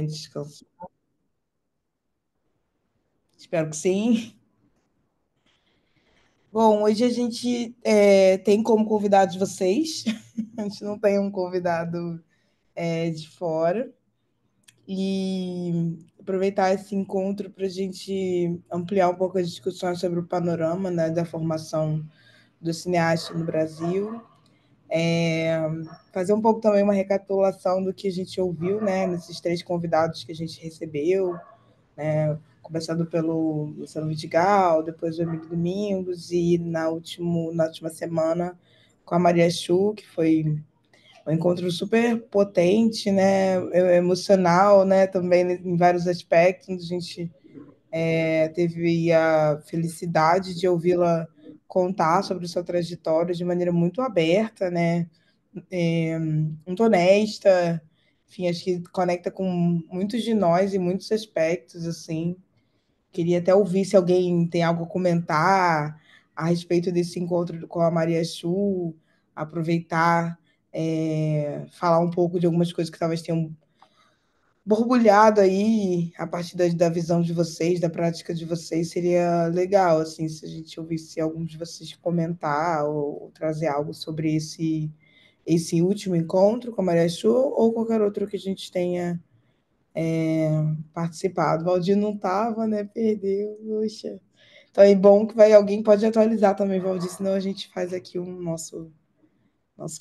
Descanso. Espero que sim. Bom, hoje a gente tem como convidados vocês. A gente não tem um convidado de fora. E aproveitar esse encontro para a gente ampliar um pouco as discussões sobre o panorama, né, da formação do cineasta no Brasil. Fazer um pouco também uma recapitulação do que a gente ouviu, né, nesses três convidados que a gente recebeu, né? Começando pelo Luciano Vidigal, depois o Emílio Domingos e na última semana com a Maria Chu, que foi um encontro super potente, né? Emocional, né? Também em vários aspectos. A gente teve a felicidade de ouvi-la contar sobre sua trajetória de maneira muito aberta, né? Muito honesta, enfim, acho que conecta com muitos de nós em muitos aspectos, assim. Queria até ouvir se alguém tem algo a comentar a respeito desse encontro com a Maria Chu, aproveitar, falar um pouco de algumas coisas que talvez tenham borbulhado aí a partir da visão de vocês, da prática de vocês, seria legal, assim, se a gente ouvisse algum de vocês comentar ou trazer algo sobre esse último encontro com a Maria Chu ou qualquer outro que a gente tenha participado. O Valdir não estava, né? Perdeu, poxa. Então é bom que alguém pode atualizar também, Valdir, senão a gente faz aqui um nosso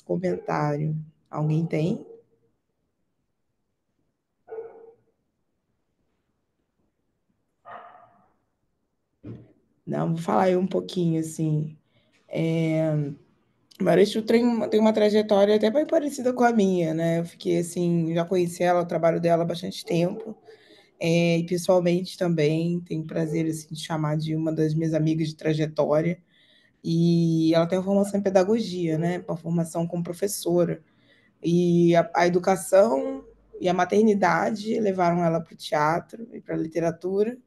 comentário. Alguém tem? Não, vou falar aí um pouquinho, assim. Marechal tem uma trajetória até bem parecida com a minha, né? Eu fiquei assim, já conheci ela, o trabalho dela há bastante tempo. E pessoalmente também tenho prazer assim, de chamar de uma das minhas amigas de trajetória. E ela tem uma formação em pedagogia, né? Uma formação como professora. E a educação e a maternidade levaram ela para o teatro e para a literatura,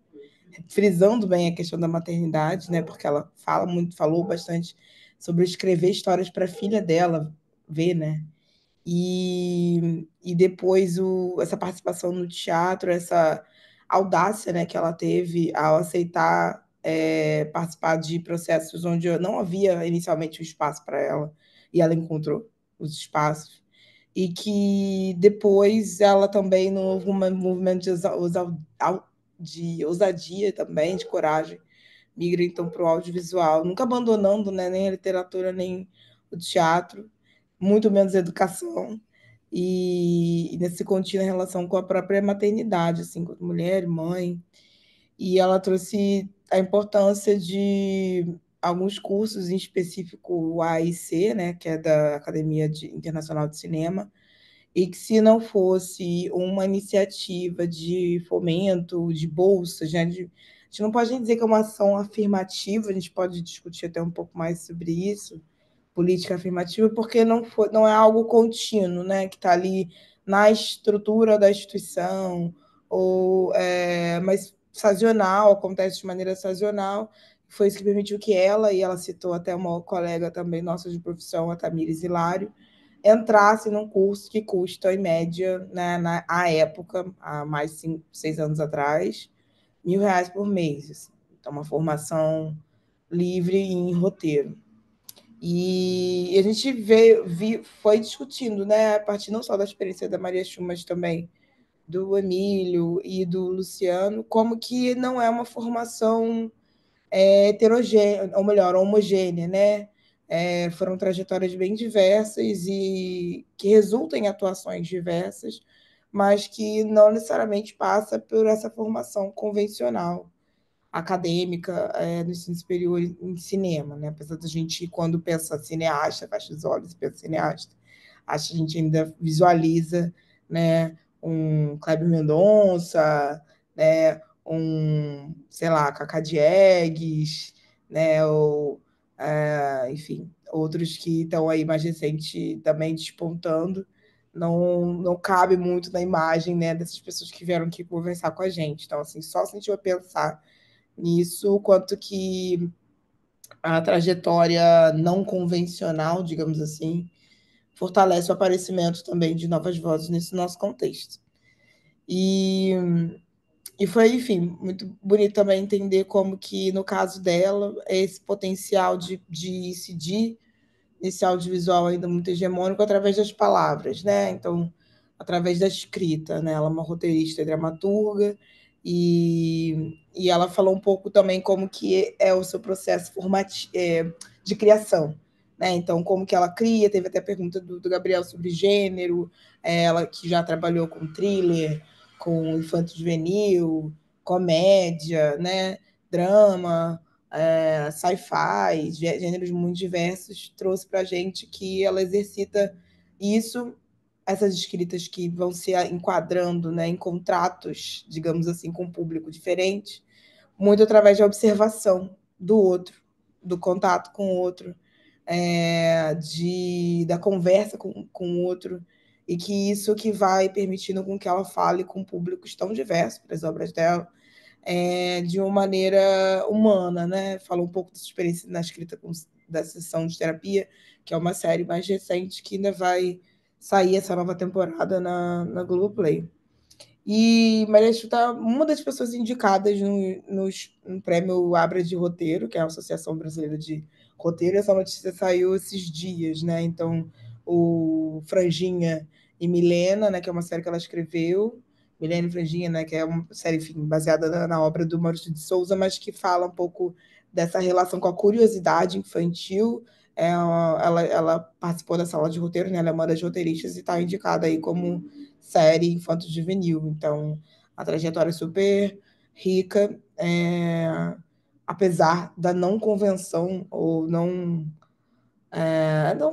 frisando bem a questão da maternidade, né? Porque ela falou bastante sobre escrever histórias para a filha dela ver, né? E depois essa participação no teatro, essa audácia, né, que ela teve ao aceitar participar de processos onde não havia inicialmente o espaço para ela, e ela encontrou os espaços. E que depois ela também, no movimento de ousadia também, de coragem, migra então para o audiovisual, nunca abandonando, né, nem a literatura, nem o teatro, muito menos a educação, e nesse contínua relação com a própria maternidade, assim, como mulher, mãe, e ela trouxe a importância de alguns cursos, em específico o AIC, né, que é da Internacional de Cinema, e que se não fosse uma iniciativa de fomento, de bolsas, né, a gente não pode nem dizer que é uma ação afirmativa, a gente pode discutir até um pouco mais sobre isso, política afirmativa, porque não é algo contínuo, né, que está ali na estrutura da instituição, mas sazonal, acontece de maneira sazonal. Foi isso que permitiu que e ela citou até uma colega também nossa de profissão, a Tamires Hilário, entrasse num curso que custa, em média, né, à época, há mais de 6 anos atrás, R$ 1.000 por mês. Assim. Então, uma formação livre em roteiro. E a gente foi discutindo, né, a partir não só da experiência da Maria Chu, mas também do Emílio e do Luciano, como que não é uma formação heterogênea, ou melhor, homogênea, né? Foram trajetórias bem diversas e que resultam em atuações diversas, mas que não necessariamente passa por essa formação convencional acadêmica no ensino superior em cinema, né? Apesar da gente, quando pensa cineasta, fecha os olhos e pensa cineasta, acho que a gente ainda visualiza, né, um Kleber Mendonça, né, sei lá, Cacá Diegues, né, ou, enfim, outros que estão aí mais recente também despontando, não cabe muito na imagem, né, dessas pessoas que vieram aqui conversar com a gente. Então, assim, só se a gente vai pensar nisso, quanto que a trajetória não convencional, digamos assim, fortalece o aparecimento também de novas vozes nesse nosso contexto. E, e foi, enfim, muito bonito também entender como que, no caso dela, esse potencial de incidir nesse audiovisual ainda muito hegemônico através das palavras, né? Então, através da escrita, né? Ela é uma roteirista e dramaturga e ela falou um pouco também como que é o seu processo de criação, né? Então, como que ela cria, teve até a pergunta do Gabriel sobre gênero, ela que já trabalhou com thriller, com infanto-juvenil, comédia, né? Drama, sci-fi, gêneros muito diversos, trouxe para a gente que ela exercita isso, essas escritas que vão se enquadrando, né, em contratos, digamos assim, com um público diferente, muito através da observação do outro, do contato com o outro, da conversa com o outro, e que isso que vai permitindo com que ela fale com públicos tão diversos para as obras dela, de uma maneira humana, né? Falou um pouco da sua experiência na escrita da sessão de terapia, que é uma série mais recente que ainda vai sair essa nova temporada na Globoplay. E Maria Chu está uma das pessoas indicadas no prêmio Abra de Roteiro, que é a Associação Brasileira de Roteiro. Essa notícia saiu esses dias, né? Então, o Franjinha e Milena, né, que é uma série que ela escreveu, Milena e Franjinha, né, que é uma série, enfim, baseada na obra do Maurício de Souza, mas que fala um pouco dessa relação com a curiosidade infantil. Ela participou da sala de roteiro, né? Ela é uma das roteiristas e está indicada aí como série infanto-juvenil. Então, a trajetória é super rica, apesar da não convenção ou não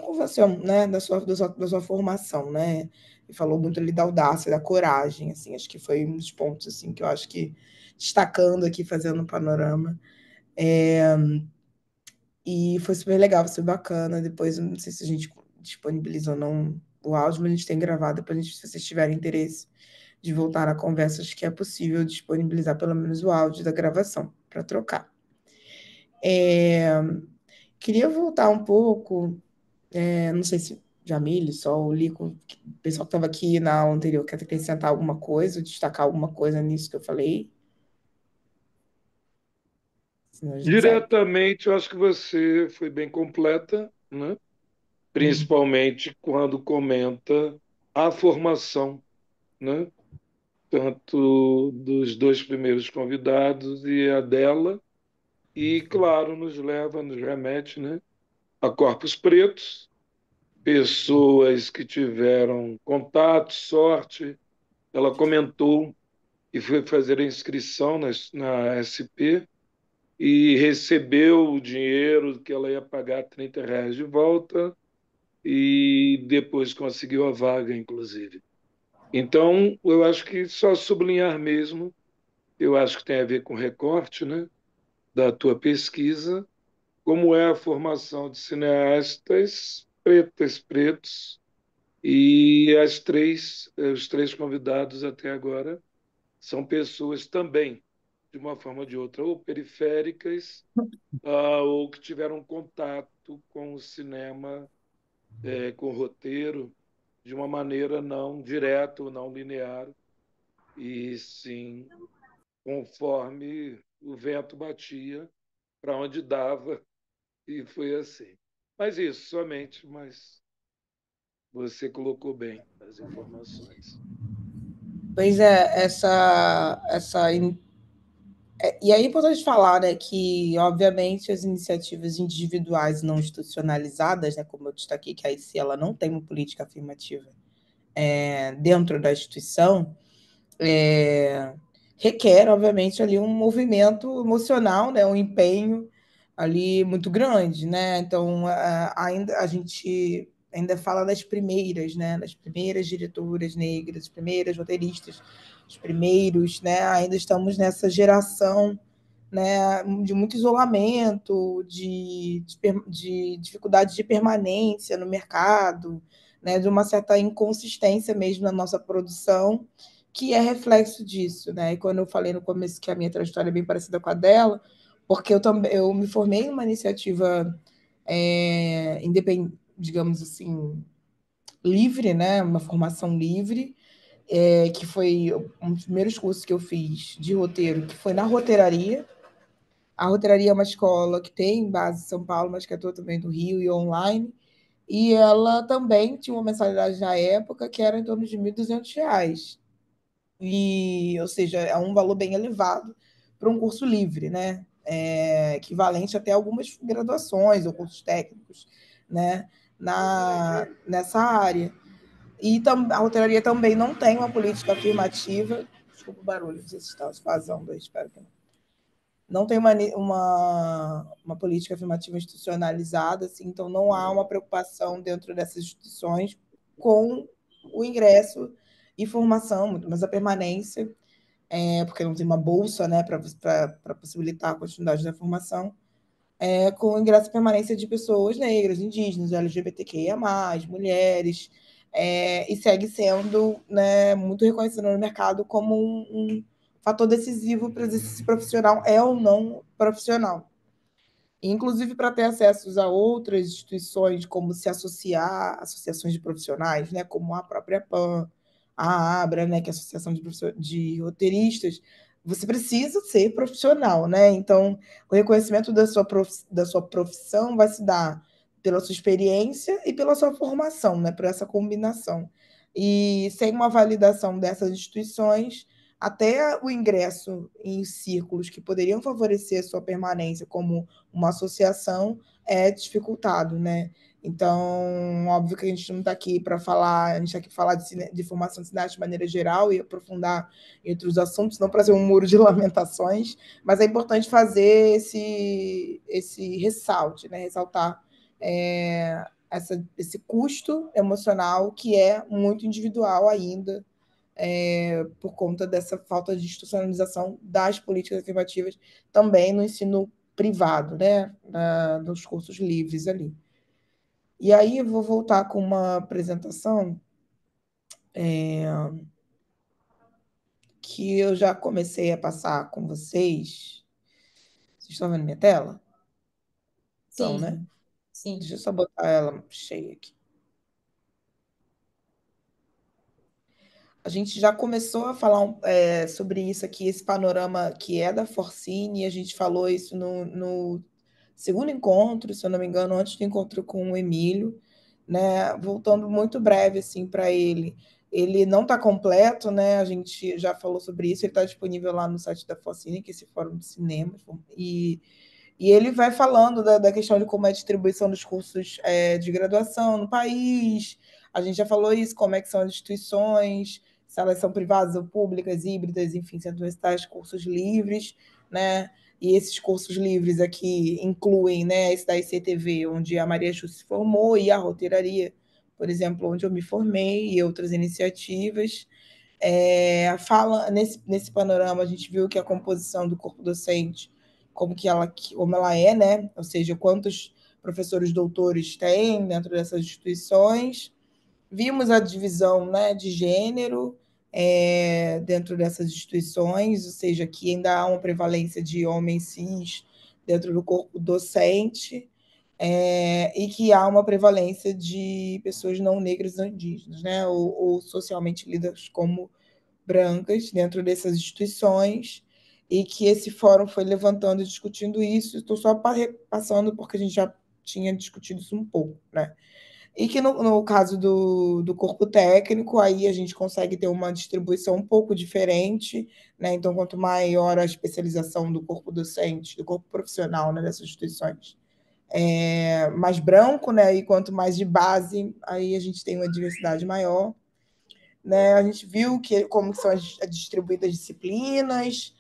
convenção, né, da sua formação, né? E falou muito ali da audácia, da coragem, assim, acho que foi um dos pontos assim que eu acho que destacando aqui, fazendo um panorama. E foi super legal, super bacana. Depois, não sei se a gente disponibiliza ou não o áudio, mas a gente tem gravado. Depois, se vocês tiverem interesse de voltar à conversa, acho que é possível disponibilizar pelo menos o áudio da gravação para trocar. Queria voltar um pouco, não sei se Jamile, só o Lico, o pessoal que estava aqui na aula anterior, quer acrescentar alguma coisa, destacar alguma coisa nisso que eu falei? Senão a gente segue. Diretamente, eu acho que você foi bem completa, né? Uhum. Principalmente quando comenta a formação, né? Tanto dos dois primeiros convidados e a dela, e, claro, nos leva, nos remete, né? A corpos pretos, pessoas que tiveram contato, sorte. Ela comentou que foi fazer a inscrição na SP e recebeu o dinheiro que ela ia pagar R$ 30 de volta e depois conseguiu a vaga, inclusive. Então, eu acho que só sublinhar mesmo, eu acho que tem a ver com o recorte, né, da tua pesquisa, como é a formação de cineastas pretas, pretos, e os três convidados até agora são pessoas também, de uma forma ou de outra, ou periféricas, ou que tiveram contato com o cinema, com o roteiro, de uma maneira não direta ou não linear, e sim conforme o vento batia, para onde dava, e foi assim. Mas isso, somente, mas você colocou bem as informações. Pois é, e aí é importante falar, né, que, obviamente, as iniciativas individuais não institucionalizadas, né, como eu destaquei, que a IC ela não tem uma política afirmativa dentro da instituição, é, requer, obviamente, ali um movimento emocional, né, um empenho ali muito grande, né? Então, ainda a gente ainda fala das primeiras, né, das primeiras diretoras negras, as primeiras roteiristas, os primeiros, né? Ainda estamos nessa geração, né, de muito isolamento, de dificuldade de permanência no mercado, né, de uma certa inconsistência mesmo na nossa produção, que é reflexo disso, né? E quando eu falei no começo que a minha trajetória é bem parecida com a dela, porque eu me formei em uma iniciativa independente, digamos assim, livre, né? Uma formação livre, que foi um dos primeiros cursos que eu fiz de roteiro, que foi na roteiraria. A roteiraria é uma escola que tem base em São Paulo, mas que atua também no Rio e online. E ela também tinha uma mensalidade na época que era em torno de R$ 1.200. Ou seja, é um valor bem elevado para um curso livre, né? Equivalente até algumas graduações ou cursos técnicos, né? Nessa área. E a hotelaria também não tem uma política afirmativa. Desculpa o barulho, não sei se está vazando aí, espero que não tem uma política afirmativa institucionalizada, assim, então não há uma preocupação dentro dessas instituições com o ingresso e formação, mas a permanência, porque não tem uma bolsa, né, para possibilitar a continuidade da formação, com o ingresso e permanência de pessoas negras, indígenas, LGBTQIA+, mulheres, e segue sendo, né, muito reconhecido no mercado como um fator decisivo para dizer se esse profissional é ou não profissional. Inclusive para ter acesso a outras instituições, como se associar, associações de profissionais, né, como a própria PAN, a ABRA, né, que é a Associação de Roteiristas, você precisa ser profissional, né? Então, o reconhecimento da sua profissão vai se dar pela sua experiência e pela sua formação, né? Por essa combinação. E sem uma validação dessas instituições, até o ingresso em círculos que poderiam favorecer a sua permanência como uma associação é dificultado, né? Então, óbvio que a gente não está aqui para falar, a gente está aqui para falar de formação de cineasta de maneira geral e aprofundar entre os assuntos, não para ser um muro de lamentações, mas é importante fazer esse ressalte, né? Ressaltar esse custo emocional que é muito individual ainda, por conta dessa falta de institucionalização das políticas afirmativas também no ensino privado, né, nos cursos livres ali. E aí eu vou voltar com uma apresentação que eu já comecei a passar com vocês. Vocês estão vendo minha tela? Estão, né? Sim, sim. Deixa eu só botar ela cheia aqui. A gente já começou a falar sobre isso aqui, esse panorama que é da Forcine, a gente falou isso no segundo encontro, se eu não me engano, antes do encontro com o Emílio, né? Voltando muito breve assim para ele. Ele não está completo, né? A gente já falou sobre isso, ele está disponível lá no site da Forcine, que é esse fórum de cinema, e ele vai falando da questão de como é a distribuição dos cursos de graduação no país. A gente já falou isso, como é que são as instituições, se elas são privadas ou públicas, híbridas, enfim, centros universitários, cursos livres, né? E esses cursos livres aqui incluem, né, esse da ICTV, onde a Maria Ju se formou, e a roteiraria, por exemplo, onde eu me formei, e outras iniciativas. Nesse panorama, a gente viu que a composição do corpo docente, como ela é, né? Ou seja, quantos professores doutores tem dentro dessas instituições. Vimos a divisão, né, de gênero dentro dessas instituições, ou seja, que ainda há uma prevalência de homens cis dentro do corpo docente, e que há uma prevalência de pessoas não negras ou indígenas, né, ou socialmente lidas como brancas dentro dessas instituições, e que esse fórum foi levantando e discutindo isso. Estou só passando porque a gente já tinha discutido isso um pouco, né? E que no caso do corpo técnico, aí a gente consegue ter uma distribuição um pouco diferente, né? Então, quanto maior a especialização do corpo docente, do corpo profissional, né, dessas instituições, mais branco, né? E quanto mais de base, aí a gente tem uma diversidade maior, né? A gente viu como são as distribuídas disciplinas,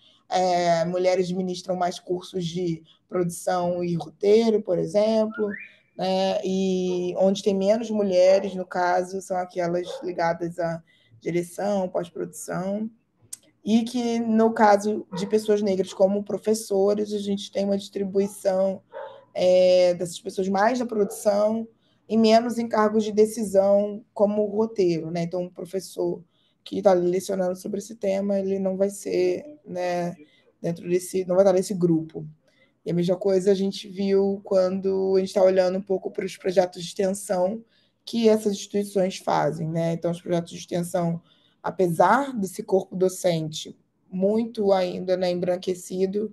mulheres ministram mais cursos de produção e roteiro, por exemplo, né? E onde tem menos mulheres, no caso, são aquelas ligadas à direção, pós-produção, e que, no caso de pessoas negras como professores, a gente tem uma distribuição dessas pessoas mais da produção e menos em cargos de decisão como roteiro, né? Então, um professor que está lecionando sobre esse tema, ele não vai ser, né, não vai estar nesse grupo. E a mesma coisa a gente viu quando a gente está olhando um pouco para os projetos de extensão que essas instituições fazem, né? Então, os projetos de extensão apesar desse corpo docente muito ainda, né, embranquecido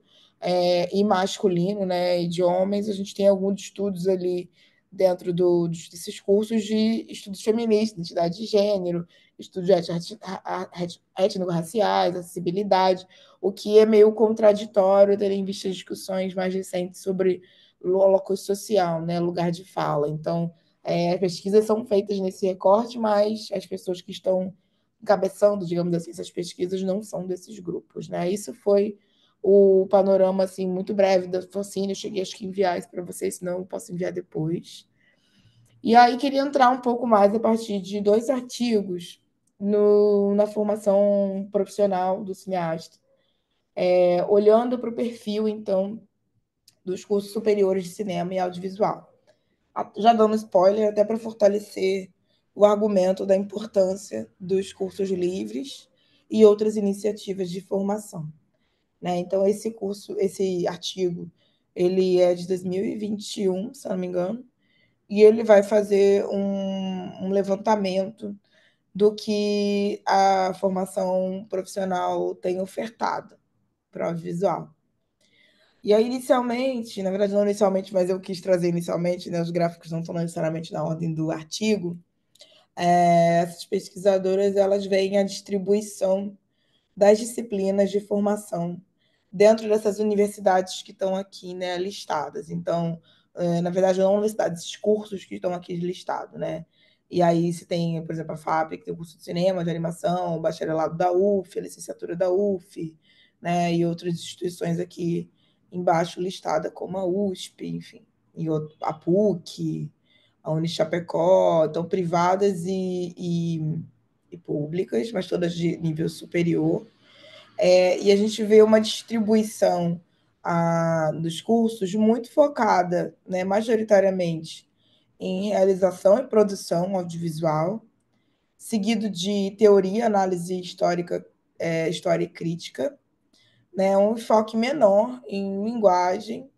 e masculino, né, e de homens, a gente tem alguns estudos ali dentro desses cursos de estudos feministas, identidade de gênero, estudos étnico-raciais, acessibilidade, o que é meio contraditório, tendo em vista discussões mais recentes sobre locus social, né, lugar de fala. Então, as pesquisas são feitas nesse recorte, mas as pessoas que estão encabeçando, digamos assim, essas pesquisas não são desses grupos, né? Isso foi o panorama, assim, muito breve da Focine. Eu cheguei, acho que, enviar isso para vocês, senão eu posso enviar depois. E aí queria entrar um pouco mais a partir de dois artigos na formação profissional do cineasta, olhando para o perfil, então, dos cursos superiores de cinema e audiovisual. Já dando spoiler, até para fortalecer o argumento da importância dos cursos livres e outras iniciativas de formação, né? Então, esse artigo, ele é de 2021, se não me engano, e ele vai fazer um levantamento do que a formação profissional tem ofertado para o audiovisual. E aí, inicialmente, na verdade, não inicialmente, mas eu quis trazer inicialmente, né, os gráficos não estão necessariamente na ordem do artigo, essas pesquisadoras elas veem a distribuição das disciplinas de formação dentro dessas universidades que estão aqui, né, listadas. Então, na verdade, não universidades, esses cursos que estão aqui listados, né? E aí se tem, por exemplo, a FAP, que tem o curso de cinema, de animação, o bacharelado da UF, a licenciatura da UF, né? E outras instituições aqui embaixo listada, como a USP, enfim, e a PUC, a Unichapecó, então privadas e públicas, mas todas de nível superior. E a gente vê uma distribuição dos cursos muito focada, né, majoritariamente, em realização e produção audiovisual, seguido de teoria, análise histórica, história e crítica, né, um enfoque menor em linguagem,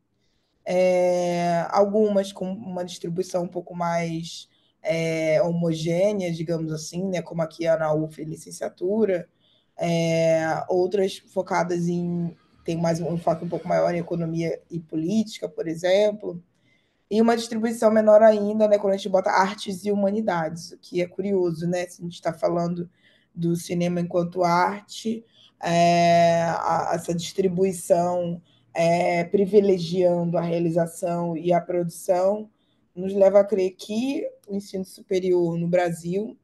algumas com uma distribuição um pouco mais homogênea, digamos assim, né, como aqui a na UF, licenciatura, outras focadas em tem mais um enfoque um pouco maior em economia e política, por exemplo, e uma distribuição menor ainda, né, quando a gente bota artes e humanidades, o que é curioso, né, se a gente está falando do cinema enquanto arte, essa distribuição privilegiando a realização e a produção, nos leva a crer que o ensino superior no Brasil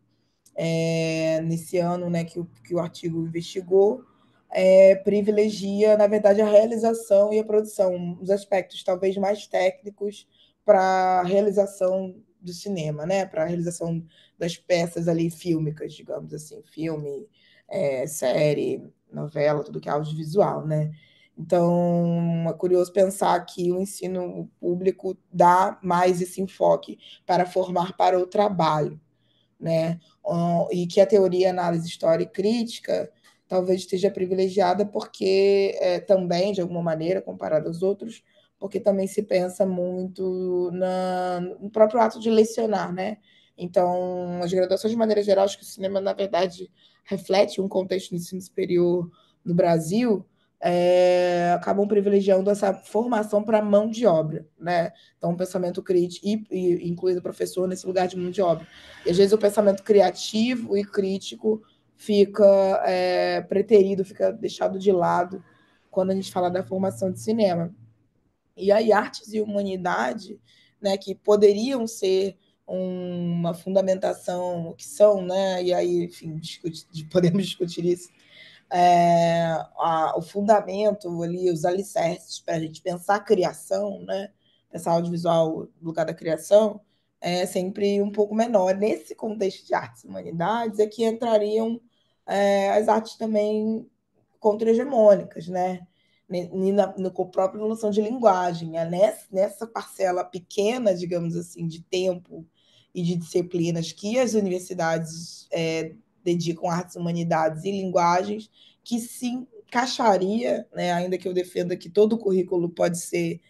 nesse ano, né, que o artigo investigou, privilegia, na verdade, a realização e a produção, os aspectos talvez mais técnicos para a realização do cinema, né, para a realização das peças ali fílmicas, digamos assim, filme, série, novela, tudo que é audiovisual, né? Então, é curioso pensar que o ensino público dá mais esse enfoque para formar para o trabalho, né? E que a teoria análise história e crítica talvez esteja privilegiada porque também, de alguma maneira, comparado aos outros, porque também se pensa muito no próprio ato de lecionar, né? Então, as graduações, de maneira geral, acho que o cinema, na verdade, reflete um contexto de ensino superior no Brasil, acabam privilegiando essa formação para mão de obra, né? Então, o pensamento crítico, e incluindo o professor nesse lugar de mão de obra. E às vezes o pensamento criativo e crítico fica preterido, fica deixado de lado quando a gente fala da formação de cinema. E aí, artes e humanidade, né, que poderiam ser uma fundamentação, o que são, né? E aí, enfim, podemos discutir isso, o fundamento ali, os alicerces para a gente pensar a criação, né? Pensar audiovisual no lugar da criação, é sempre um pouco menor. Nesse contexto de artes e humanidades é que entrariam as artes também contra-hegemônicas, né? No próprio noção de linguagem, nessa parcela pequena, digamos assim, de tempo e de disciplinas que as universidades dedicam a artes, humanidades e linguagens, que se encaixaria, né, ainda que eu defenda que todo o currículo pode ser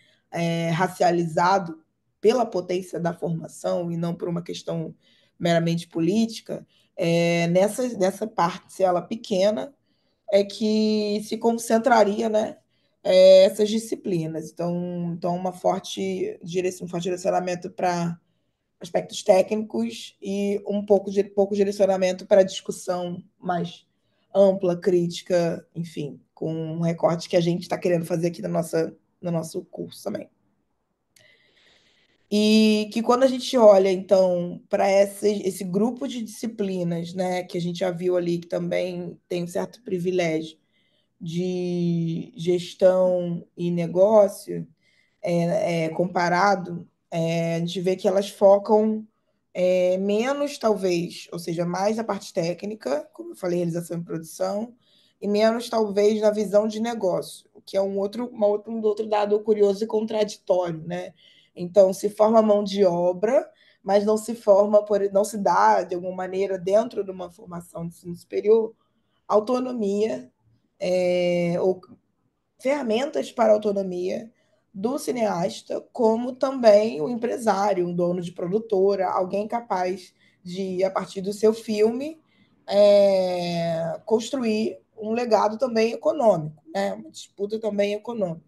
racializado pela potência da formação e não por uma questão meramente política, Nessa parcela pequena é que se concentraria, né, essas disciplinas. Então um forte direcionamento para aspectos técnicos e pouco direcionamento para discussão mais ampla, crítica, enfim, com um recorte que a gente está querendo fazer aqui no nosso curso também. E que quando a gente olha, então, para esse grupo de disciplinas, né, que a gente já viu ali que também tem um certo privilégio de gestão e negócio, comparado, a gente vê que elas focam menos, talvez, ou seja, mais na parte técnica, como eu falei, realização e produção, e menos, talvez, na visão de negócio, o que é um outro dado curioso e contraditório, né? Então, se forma mão de obra, mas não se dá, de alguma maneira, dentro de uma formação de ensino superior, autonomia, ou ferramentas para a autonomia do cineasta, como também o empresário, um dono de produtora, alguém capaz de, a partir do seu filme, construir um legado também econômico, né? Uma disputa também econômica.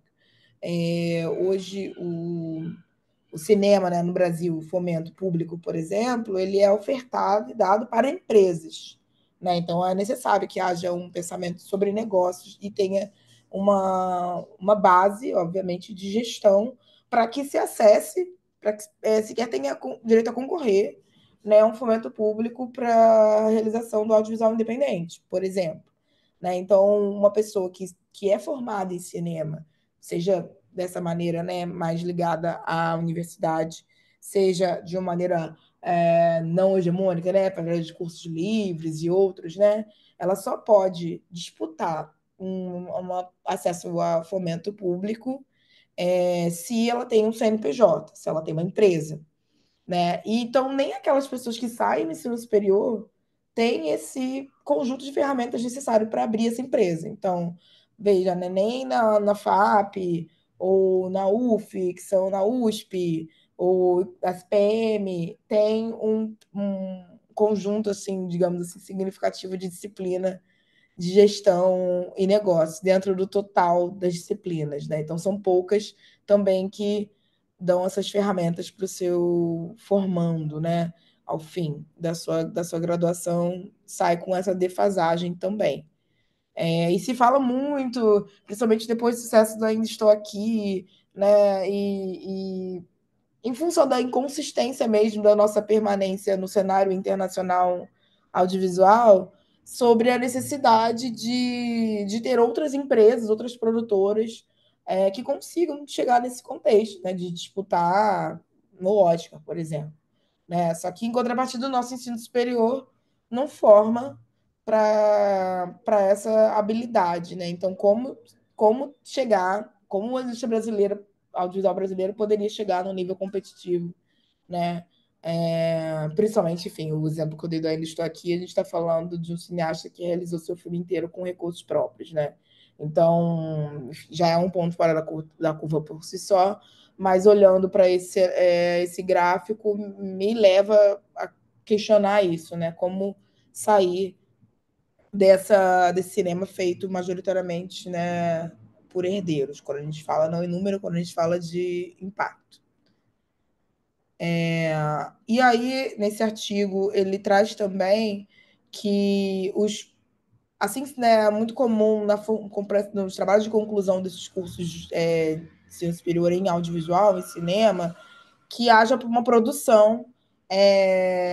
Hoje, o cinema, né, no Brasil, o fomento público, por exemplo, ele é ofertado e dado para empresas. Né? Então, é necessário que haja um pensamento sobre negócios e tenha uma base, obviamente, de gestão para que se acesse, para que sequer tenha direito a concorrer, né, um fomento público para a realização do audiovisual independente, por exemplo. Né? Então, uma pessoa que é formada em cinema, seja dessa maneira, né, mais ligada à universidade, seja de uma maneira não hegemônica, né, para de cursos livres e outros, né, ela só pode disputar acesso a fomento público se ela tem um CNPJ, se ela tem uma empresa. Né? E, então, nem aquelas pessoas que saem do ensino superior têm esse conjunto de ferramentas necessário para abrir essa empresa. Então, veja, né, nem na FAP, ou na UF, que são na USP, ou a SPM, tem um conjunto, assim, digamos assim, significativo de disciplina de gestão e negócio dentro do total das disciplinas, né? Então são poucas também que dão essas ferramentas para o seu formando, né? Ao fim da sua graduação, sai com essa defasagem também. E se fala muito, principalmente depois do sucesso do Ainda Estou Aqui, né? E em função da inconsistência mesmo da nossa permanência no cenário internacional audiovisual, sobre a necessidade de ter outras empresas, outras produtoras que consigam chegar nesse contexto, né, de disputar no Oscar, por exemplo. Né? Só que, em contrapartida, o nosso ensino superior não forma para essa habilidade. Né? Então, como chegar, como a indústria brasileira, audiovisual brasileiro, poderia chegar no nível competitivo, né? Principalmente, enfim, o exemplo que eu dei do Ainda Estou Aqui, a gente está falando de um cineasta que realizou seu filme inteiro com recursos próprios, né? Então, já é um ponto fora da curva por si só, mas olhando para esse gráfico, me leva a questionar isso, né? Como sair desse cinema feito majoritariamente, né, por herdeiros, quando a gente fala não em número, quando a gente fala de impacto. E aí, nesse artigo, ele traz também que assim, né, é muito comum nos trabalhos de conclusão desses cursos de ensino superior em audiovisual, em cinema, que haja uma produção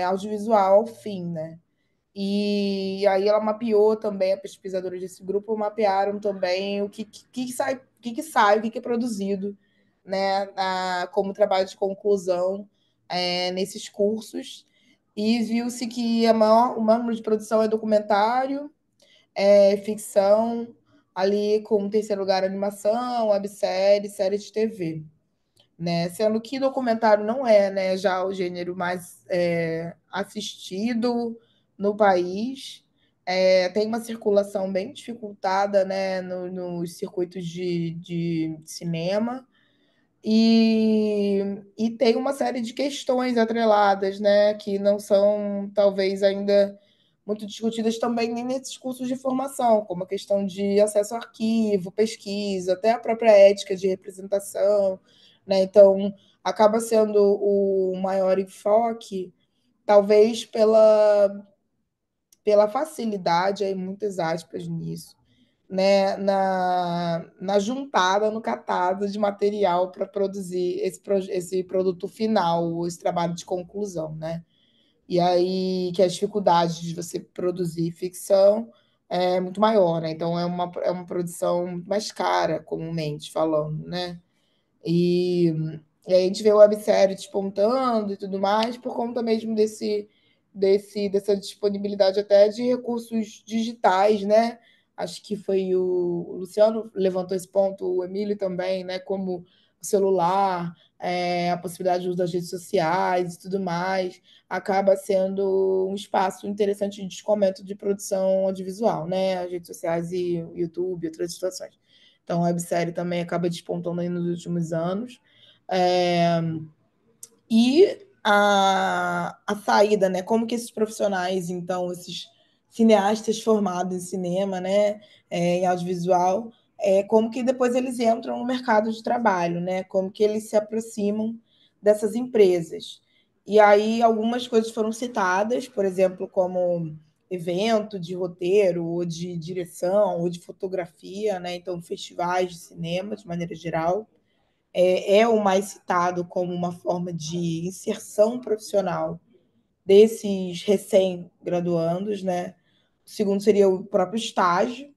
audiovisual ao fim, né? E aí ela mapeou também, a pesquisadora desse grupo mapearam também o que sai, o que é produzido, né, como trabalho de conclusão nesses cursos, e viu-se que o maior número de produção é documentário, ficção, ali com o terceiro lugar animação, websérie, série de TV. Né? Sendo que documentário não é, né, já o gênero mais assistido no país. Tem uma circulação bem dificultada, né, nos circuitos de cinema. E tem uma série de questões atreladas, né, que não são talvez ainda muito discutidas também nesses cursos de formação, como a questão de acesso ao arquivo, pesquisa, até a própria ética de representação, né? Então, acaba sendo o maior enfoque, talvez pela facilidade, aí muitas aspas nisso, né, na juntada, no catado de material para produzir esse produto final, esse trabalho de conclusão, né? E aí que a dificuldade de você produzir ficção é muito maior, né? Então é uma produção muito mais cara, comumente falando, né? E, e aí a gente vê o websérie despontando e tudo mais por conta mesmo dessa disponibilidade até de recursos digitais, né? Acho que foi o Luciano levantou esse ponto, o Emílio também, né? Como o celular, a possibilidade de uso das redes sociais e tudo mais, acaba sendo um espaço interessante de descolamento de produção audiovisual, né? As redes sociais e o YouTube, outras situações. Então, a websérie também acaba despontando aí nos últimos anos. É, e a saída, né? Como que esses profissionais, então, esses cineastas formados em cinema, né? Em audiovisual, como que depois eles entram no mercado de trabalho, né? Como que eles se aproximam dessas empresas. E aí algumas coisas foram citadas, por exemplo, como evento de roteiro, ou de direção, ou de fotografia, né? Então, festivais de cinema, de maneira geral, é o mais citado como uma forma de inserção profissional desses recém-graduandos, né? O segundo seria o próprio estágio,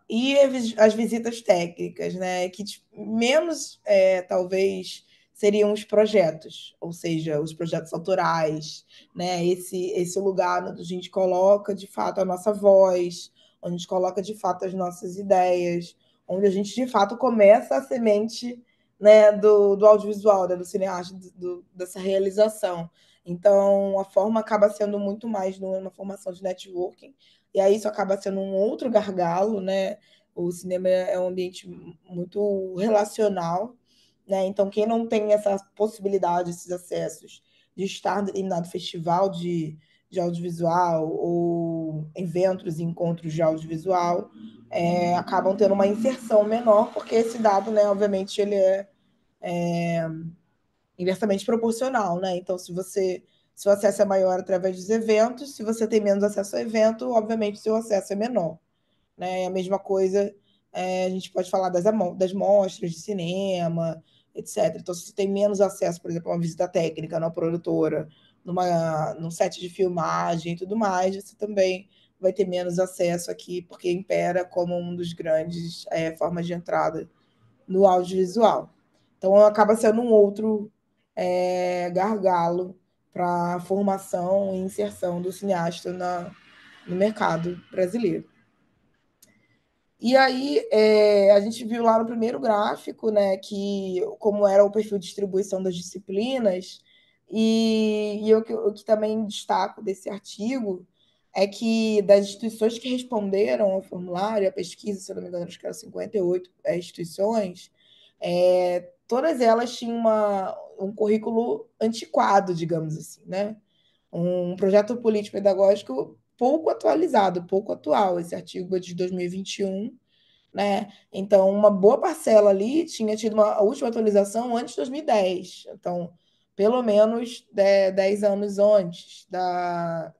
e as visitas técnicas, né? Que menos, talvez, seriam os projetos, ou seja, os projetos autorais, né? Esse lugar onde a gente coloca, de fato, a nossa voz, onde a gente coloca, de fato, as nossas ideias, onde a gente, de fato, começa a semente, né, do audiovisual, né, do cineasta, dessa realização. Então, a forma acaba sendo muito mais numa formação de networking, e aí isso acaba sendo um outro gargalo, né? O cinema é um ambiente muito relacional, né? Então, quem não tem essa possibilidade, esses acessos de estar em determinado festival de audiovisual ou eventos e encontros de audiovisual, acabam tendo uma inserção menor, porque esse dado, né, obviamente, ele é inversamente proporcional, né? Então, se o acesso é maior através dos eventos, se você tem menos acesso ao evento, obviamente seu acesso é menor, né? É a mesma coisa, a gente pode falar das mostras de cinema, etc. Então, se você tem menos acesso, por exemplo, a uma visita técnica na produtora, num set de filmagem e tudo mais, você também vai ter menos acesso aqui, porque impera como um dos grandes formas de entrada no audiovisual. Então, acaba sendo um outro gargalo para a formação e inserção do cineasta no mercado brasileiro. E aí, a gente viu lá no primeiro gráfico, né, que como era o perfil de distribuição das disciplinas, e o que também destaco desse artigo é que das instituições que responderam ao formulário, a pesquisa, se eu não me engano, acho que eram 58 instituições, todas elas tinham um currículo antiquado, digamos assim, né? Um projeto político-pedagógico pouco atualizado, pouco atual. Esse artigo é de 2021, né? Então, uma boa parcela ali tinha tido a última atualização antes de 2010. Então, pelo menos 10 anos antes da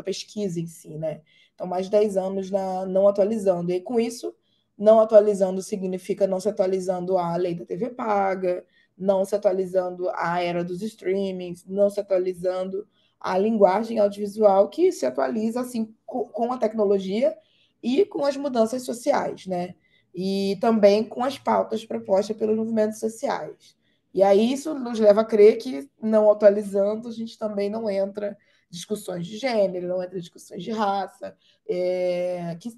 pesquisa em si, né? Então, mais de 10 anos não atualizando. E com isso, não atualizando significa não se atualizando a lei da TV paga, não se atualizando a era dos streamings, não se atualizando a linguagem audiovisual que se atualiza assim com a tecnologia e com as mudanças sociais, né? E também com as pautas propostas pelos movimentos sociais. E aí isso nos leva a crer que, não atualizando, a gente também não entra discussões de gênero, não entra discussões de raça,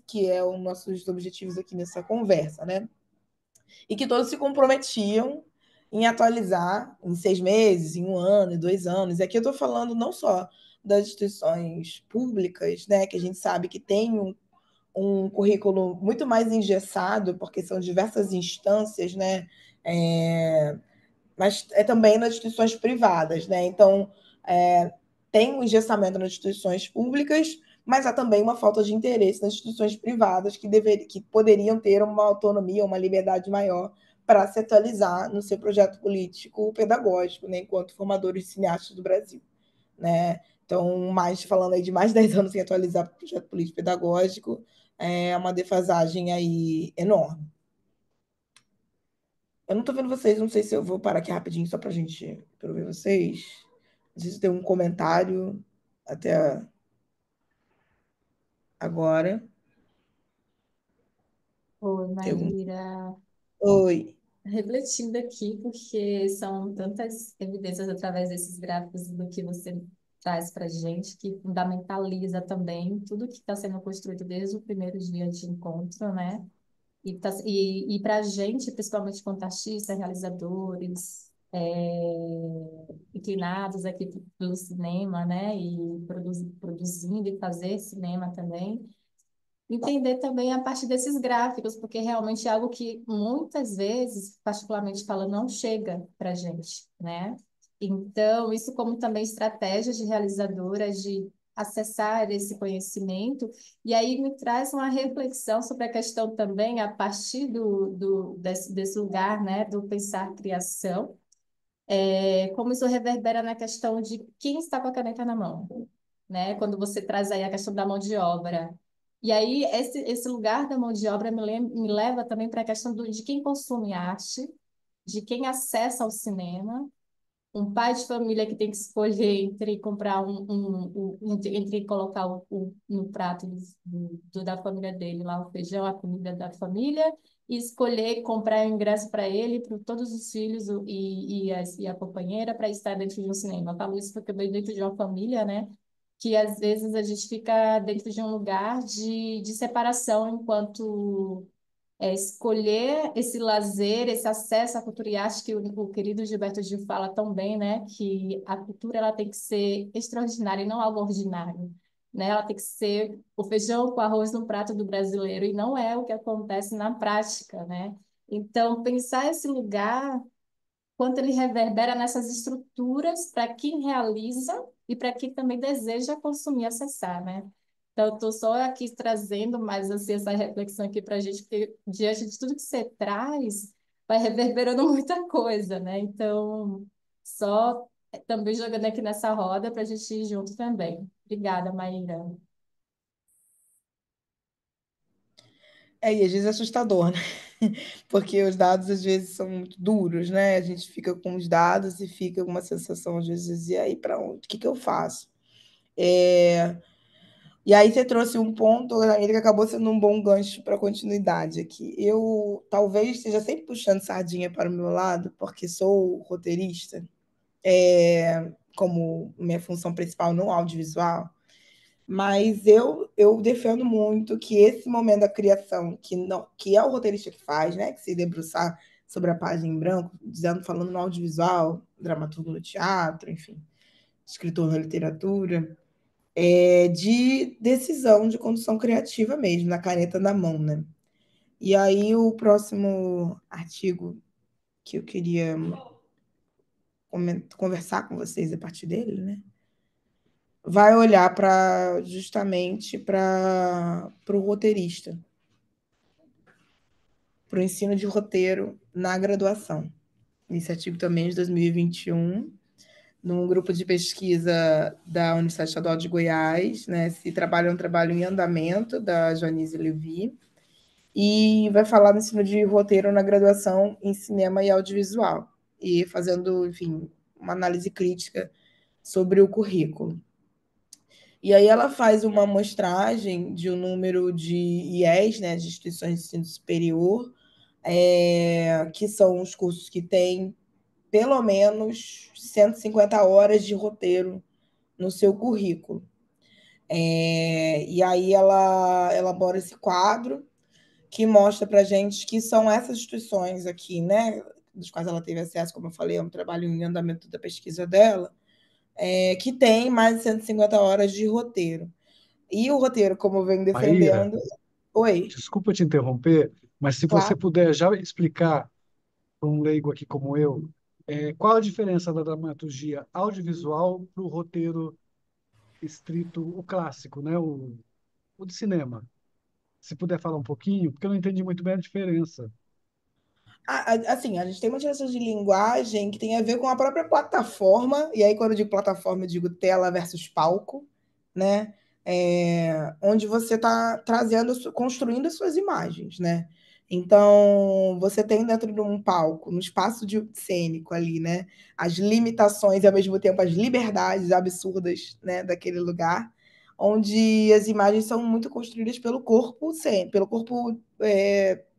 que é um dos nossos objetivos aqui nessa conversa, né? E que todos se comprometiam em atualizar em 6 meses, em 1 ano, em 2 anos. E aqui eu estou falando não só das instituições públicas, né, que a gente sabe que tem um currículo muito mais engessado, porque são diversas instâncias, né? Mas é também nas instituições privadas, né? Então, tem um engessamento nas instituições públicas, mas há também uma falta de interesse nas instituições privadas que poderiam ter uma autonomia, uma liberdade maior para se atualizar no seu projeto político pedagógico, né, enquanto formadores de cineastas do Brasil, né? Então, mais falando aí de mais de 10 anos sem atualizar o projeto político pedagógico, é uma defasagem aí enorme. Eu não estou vendo vocês, não sei se eu vou parar aqui rapidinho só para a gente pra eu ver vocês. Não sei se tem um comentário até agora. Oi, Tem um... Maíra. Oi. Refletindo aqui, porque são tantas evidências através desses gráficos do que você traz para gente, que fundamentaliza também tudo que está sendo construído desde o primeiro dia de encontro, né? E para a gente, principalmente quanto artistas, realizadores, inclinados aqui pelo cinema, né? E produzindo e fazer cinema também. Entender também a partir desses gráficos, porque realmente é algo que muitas vezes, particularmente falando, não chega para a gente, né? Então, isso como também estratégias de realizadoras de acessar esse conhecimento, e aí me traz uma reflexão sobre a questão também, a partir desse lugar, né, do pensar criação, como isso reverbera na questão de quem está com a caneta na mão, né? Quando você traz aí a questão da mão de obra. E aí, esse lugar da mão de obra me leva também para a questão de quem consome arte, de quem acessa ao cinema, um pai de família que tem que escolher entre comprar entre colocar no prato da família dele lá o feijão, a comida da família, e escolher comprar o ingresso para ele, para todos os filhos e a companheira para estar dentro de um cinema. Eu falo isso porque eu venho dentro de uma família, né? Que às vezes a gente fica dentro de um lugar de separação enquanto escolher esse lazer, esse acesso à cultura, e acho que o querido Gilberto Gil fala tão bem, né, que a cultura ela tem que ser extraordinária e não algo ordinário, né? Ela tem que ser o feijão com arroz no prato do brasileiro e não é o que acontece na prática, né? Então, pensar esse lugar quanto ele reverbera nessas estruturas para quem realiza e para quem também deseja consumir, acessar, né? Então, estou só aqui trazendo mais assim, essa reflexão aqui para a gente, porque diante de tudo que você traz, vai reverberando muita coisa, né? Então, só também jogando aqui nessa roda para a gente ir junto também. Obrigada, Maíra. E às vezes é assustador, né? Porque os dados às vezes são muito duros, né? A gente fica com os dados e fica com uma sensação, às vezes, e aí para onde? O que eu faço? E aí você trouxe um ponto, Daniela, que acabou sendo um bom gancho para continuidade aqui. Eu talvez esteja sempre puxando sardinha para o meu lado, porque sou roteirista, como minha função principal no audiovisual, mas eu defendo muito que esse momento da criação, que não, que é o roteirista que faz, né, que se debruçar sobre a página em branco, dizendo, falando no audiovisual, dramaturgo no teatro, enfim, escritor na literatura, de decisão de condução criativa mesmo, na caneta na mão, né? E aí o próximo artigo que eu queria conversar com vocês a partir dele, né? Vai olhar para justamente para o roteirista, para o ensino de roteiro na graduação. Esse artigo também é de 2021, num grupo de pesquisa da Universidade Estadual de Goiás, né? Se trabalha um trabalho em andamento da Joanise Levi, e vai falar no ensino de roteiro na graduação em cinema e audiovisual, e fazendo, enfim, uma análise crítica sobre o currículo. E aí ela faz uma amostragem de um número de IES, né, de instituições de ensino superior, que são os cursos que têm pelo menos 150 horas de roteiro no seu currículo. E aí ela elabora esse quadro que mostra para a gente que são essas instituições aqui, né, dos quais ela teve acesso, como eu falei, é um trabalho em andamento da pesquisa dela, que tem mais de 150 horas de roteiro. E o roteiro, como eu venho Maíra, defendendo. Oi, desculpa te interromper, mas se você claro. puder já explicar para um leigo aqui como eu, qual a diferença da dramaturgia audiovisual para o roteiro estrito, o clássico, né? O de cinema. Se puder falar um pouquinho, porque eu não entendi muito bem a diferença. Assim, a gente tem uma diferença de linguagem que tem a ver com a própria plataforma, e aí quando eu digo plataforma, eu digo tela versus palco, né? Onde você está trazendo, construindo as suas imagens, né? Então, você tem dentro de um palco, no espaço cênico ali, né? As limitações e, ao mesmo tempo, as liberdades absurdas, né, daquele lugar, onde as imagens são muito construídas pelo corpo, pelo corpo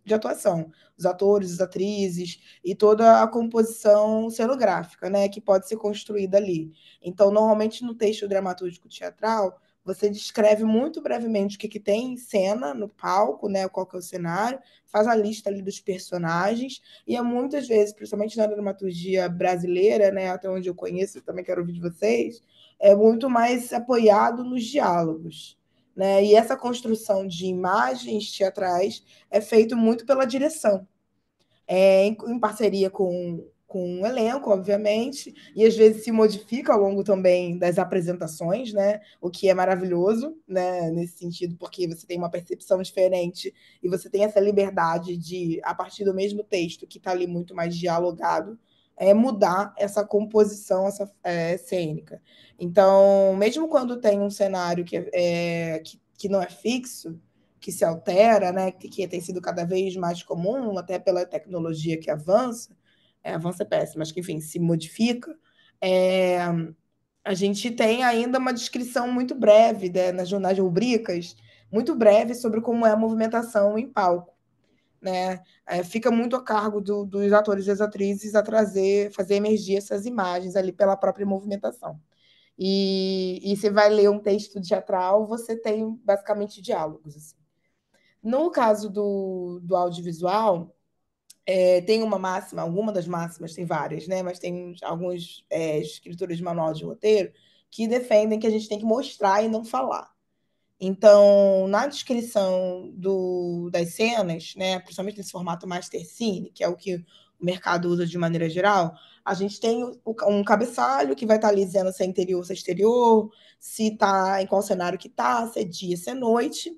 de atuação, os atores, as atrizes e toda a composição cenográfica, né, que pode ser construída ali. Então, normalmente no texto dramatúrgico teatral, você descreve muito brevemente o que, que tem em cena no palco, né, qual que é o cenário, faz a lista ali dos personagens, e é muitas vezes, principalmente na dramaturgia brasileira, né, até onde eu conheço, também quero ouvir de vocês, é muito mais apoiado nos diálogos. Né? E essa construção de imagens teatrais é feito muito pela direção, em parceria com o elenco, obviamente, e às vezes se modifica ao longo também das apresentações, né? O que é maravilhoso, né? Nesse sentido, porque você tem uma percepção diferente e você tem essa liberdade de, a partir do mesmo texto, que está ali muito mais dialogado, mudar essa composição, essa cênica. Então, mesmo quando tem um cenário que não é fixo, que se altera, né, que tem sido cada vez mais comum, até pela tecnologia que avança, avança é péssimo, mas que, enfim, se modifica, é, a gente tem ainda uma descrição muito breve, né, nas rubricas, muito breve sobre como é a movimentação em palco. Né? Fica muito a cargo dos atores e das atrizes a fazer emergir essas imagens ali pela própria movimentação. E você vai ler um texto teatral, você tem basicamente diálogos. Assim. No caso do audiovisual, tem uma máxima, alguma das máximas, tem várias, né? Mas tem alguns escritores de manual de roteiro que defendem que a gente tem que mostrar e não falar. Então, na descrição das cenas, né, principalmente nesse formato Master Scene, que é o que o mercado usa de maneira geral, a gente tem um cabeçalho que vai estar ali dizendo se é interior, se é exterior, se está em qual cenário que está, se é dia, se é noite,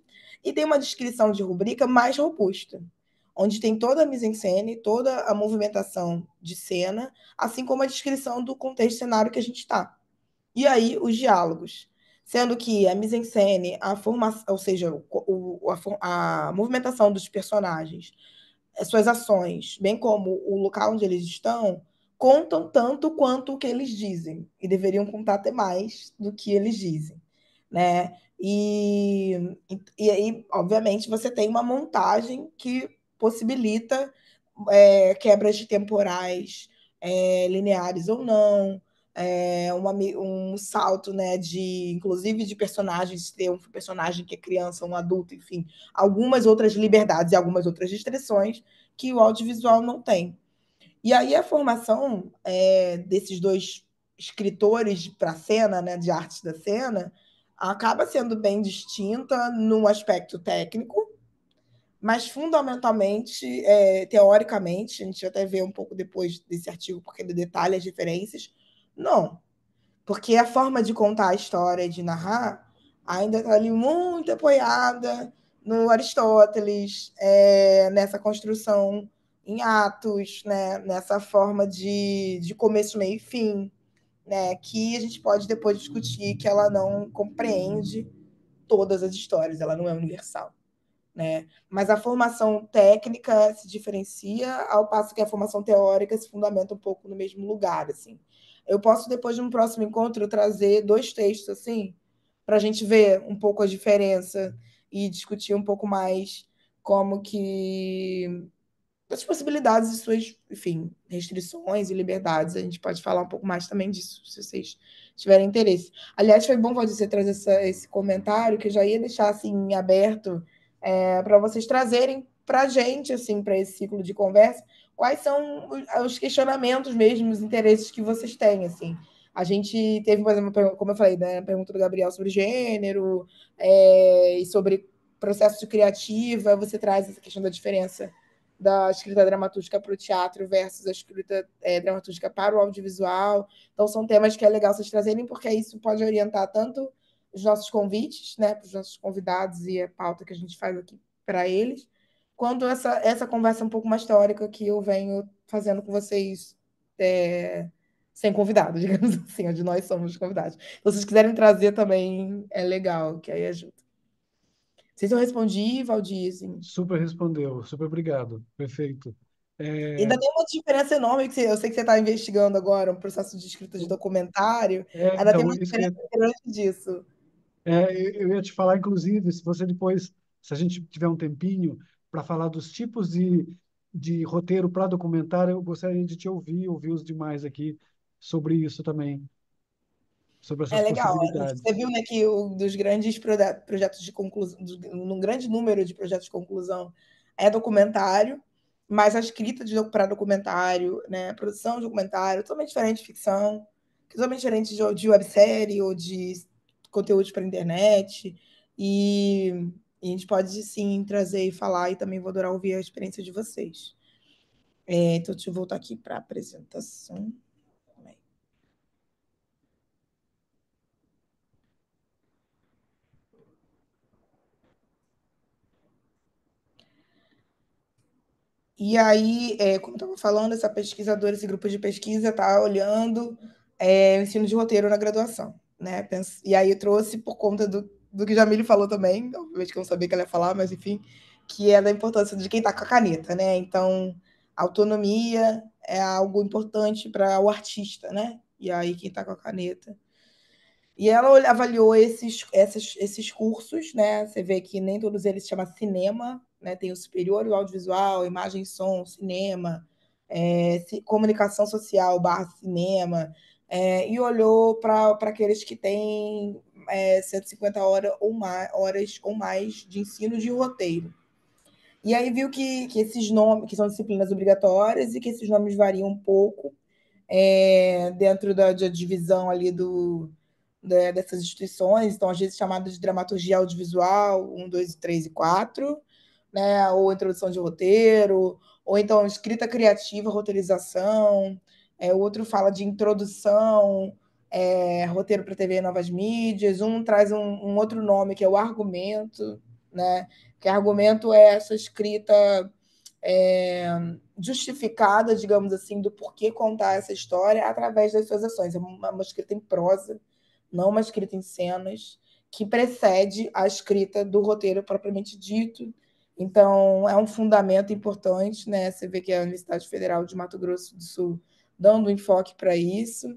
e tem uma descrição de rubrica mais robusta, onde tem toda a mise-en-scène, toda a movimentação de cena, assim como a descrição do contexto cenário que a gente está. E aí, os diálogos. Sendo que a mise-en-scène, a formação, ou seja, a movimentação dos personagens, as suas ações, bem como o local onde eles estão, contam tanto quanto o que eles dizem. E deveriam contar até mais do que eles dizem. Né? E aí, obviamente, você tem uma montagem que possibilita quebras de temporais lineares ou não, um salto, né, inclusive de personagens, ter um personagem que é criança, um adulto, enfim, algumas outras liberdades e algumas outras restrições que o audiovisual não tem. E aí a formação desses dois escritores para a cena, né, de artes da cena, acaba sendo bem distinta no aspecto técnico, mas fundamentalmente, teoricamente, a gente até vê um pouco depois desse artigo, porque ele detalha as diferenças, não. Porque a forma de contar a história, de narrar, ainda está ali muito apoiada no Aristóteles, nessa construção em atos, né? Nessa forma de começo, meio e fim, né? Que a gente pode depois discutir que ela não compreende todas as histórias, ela não é universal. Né? Mas a formação técnica se diferencia, ao passo que a formação teórica se fundamenta um pouco no mesmo lugar. Assim. Eu posso, depois de um próximo encontro, trazer 2 textos assim, para a gente ver um pouco a diferença e discutir um pouco mais como que as possibilidades e suas, enfim, restrições e liberdades. A gente pode falar um pouco mais também disso, se vocês tiverem interesse. Aliás, foi bom, Valdir, você trazer esse comentário, que eu já ia deixar assim, em aberto para vocês trazerem para a gente, assim, para esse ciclo de conversa, quais são os questionamentos mesmo, os interesses que vocês têm, assim. A gente teve, por exemplo, como eu falei, né, a pergunta do Gabriel sobre gênero e sobre processo criativa, você traz essa questão da diferença da escrita dramatúrgica para o teatro versus a escrita dramatúrgica para o audiovisual. Então, são temas que é legal vocês trazerem, porque isso pode orientar tanto os nossos convites, né, para os nossos convidados e a pauta que a gente faz aqui para eles, quanto essa conversa um pouco mais teórica que eu venho fazendo com vocês sem convidados, digamos assim, onde nós somos convidados. Então, se vocês quiserem trazer também, é legal, que aí ajuda. Não sei se eu respondi, Valdir, assim. Super respondeu, super obrigado, perfeito. Ainda tem uma diferença enorme, que eu sei que você está investigando agora, um processo de escrita de documentário, ainda tem Então, uma diferença grande disso. eu ia te falar, inclusive, se você depois, se a gente tiver um tempinho para falar dos tipos de roteiro para documentário, eu gostaria de te ouvir os demais aqui sobre isso também, sobre É essas legal. Você possibilidades. viu, né, que dos grandes projetos de conclusão, um grande número de projetos de conclusão é documentário, mas a escrita para documentário, né, a produção de documentário, totalmente diferente de ficção, totalmente diferente de websérie ou de conteúdos para internet. E a gente pode sim trazer e falar, e também vou adorar ouvir a experiência de vocês. Então, deixa eu voltar aqui para a apresentação. E aí, como eu estava falando, essa pesquisadora, esse grupo de pesquisa está olhando o ensino de roteiro na graduação. Né? E aí eu trouxe por conta do que a Jamile falou também, obviamente que eu não sabia que ela ia falar, mas enfim, que é da importância de quem está com a caneta. Né? Então, autonomia é algo importante para o artista, né? E aí quem está com a caneta. E ela avaliou esses cursos, né? Você vê que nem todos eles se chamam cinema, né? Tem o superior, o audiovisual, imagem, som, cinema, comunicação social barra cinema, e olhou para aqueles que têm 150 horas ou mais de ensino de roteiro. E aí viu que esses nomes, que são disciplinas obrigatórias e que esses nomes variam um pouco dentro da divisão ali dessas instituições, então, às vezes chamadas de dramaturgia audiovisual, 1, 2, 3 e 4, né? Ou introdução de roteiro, ou então escrita criativa, roteirização, o outro fala de introdução, roteiro para TV e novas mídias, um traz um outro nome, que é o argumento, né? Que argumento é essa escrita justificada, digamos assim, do porquê contar essa história através das suas ações. É uma escrita em prosa, não uma escrita em cenas, que precede a escrita do roteiro propriamente dito. Então, é um fundamento importante, né? Você vê que a Universidade Federal de Mato Grosso do Sul dando enfoque para isso.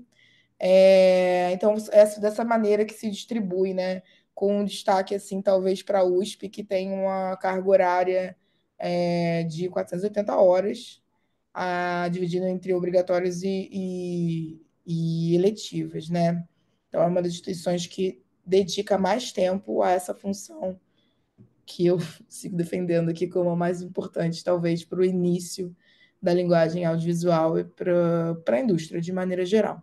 Então, é dessa maneira que se distribui, né? Com um destaque, assim, talvez para a USP, que tem uma carga horária de 480 horas, dividido entre obrigatórios e eletivas, né? Então, é uma das instituições que dedica mais tempo a essa função que eu sigo defendendo aqui como a mais importante, talvez, para o início da linguagem audiovisual e para a indústria, de maneira geral.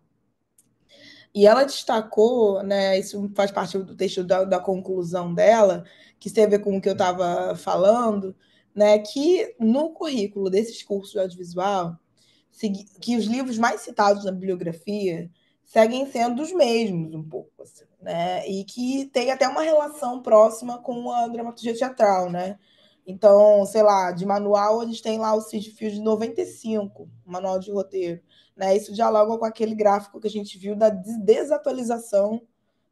E ela destacou, né, isso faz parte do texto da conclusão dela, que tem a ver com o que eu estava falando, né, que no currículo desses cursos de audiovisual, que os livros mais citados na bibliografia seguem sendo os mesmos, um pouco, assim, né, e que tem até uma relação próxima com a dramaturgia teatral, né. Então, sei lá, de manual a gente tem lá o Cid Field de 95, manual de roteiro. Né? Isso dialoga com aquele gráfico que a gente viu da desatualização,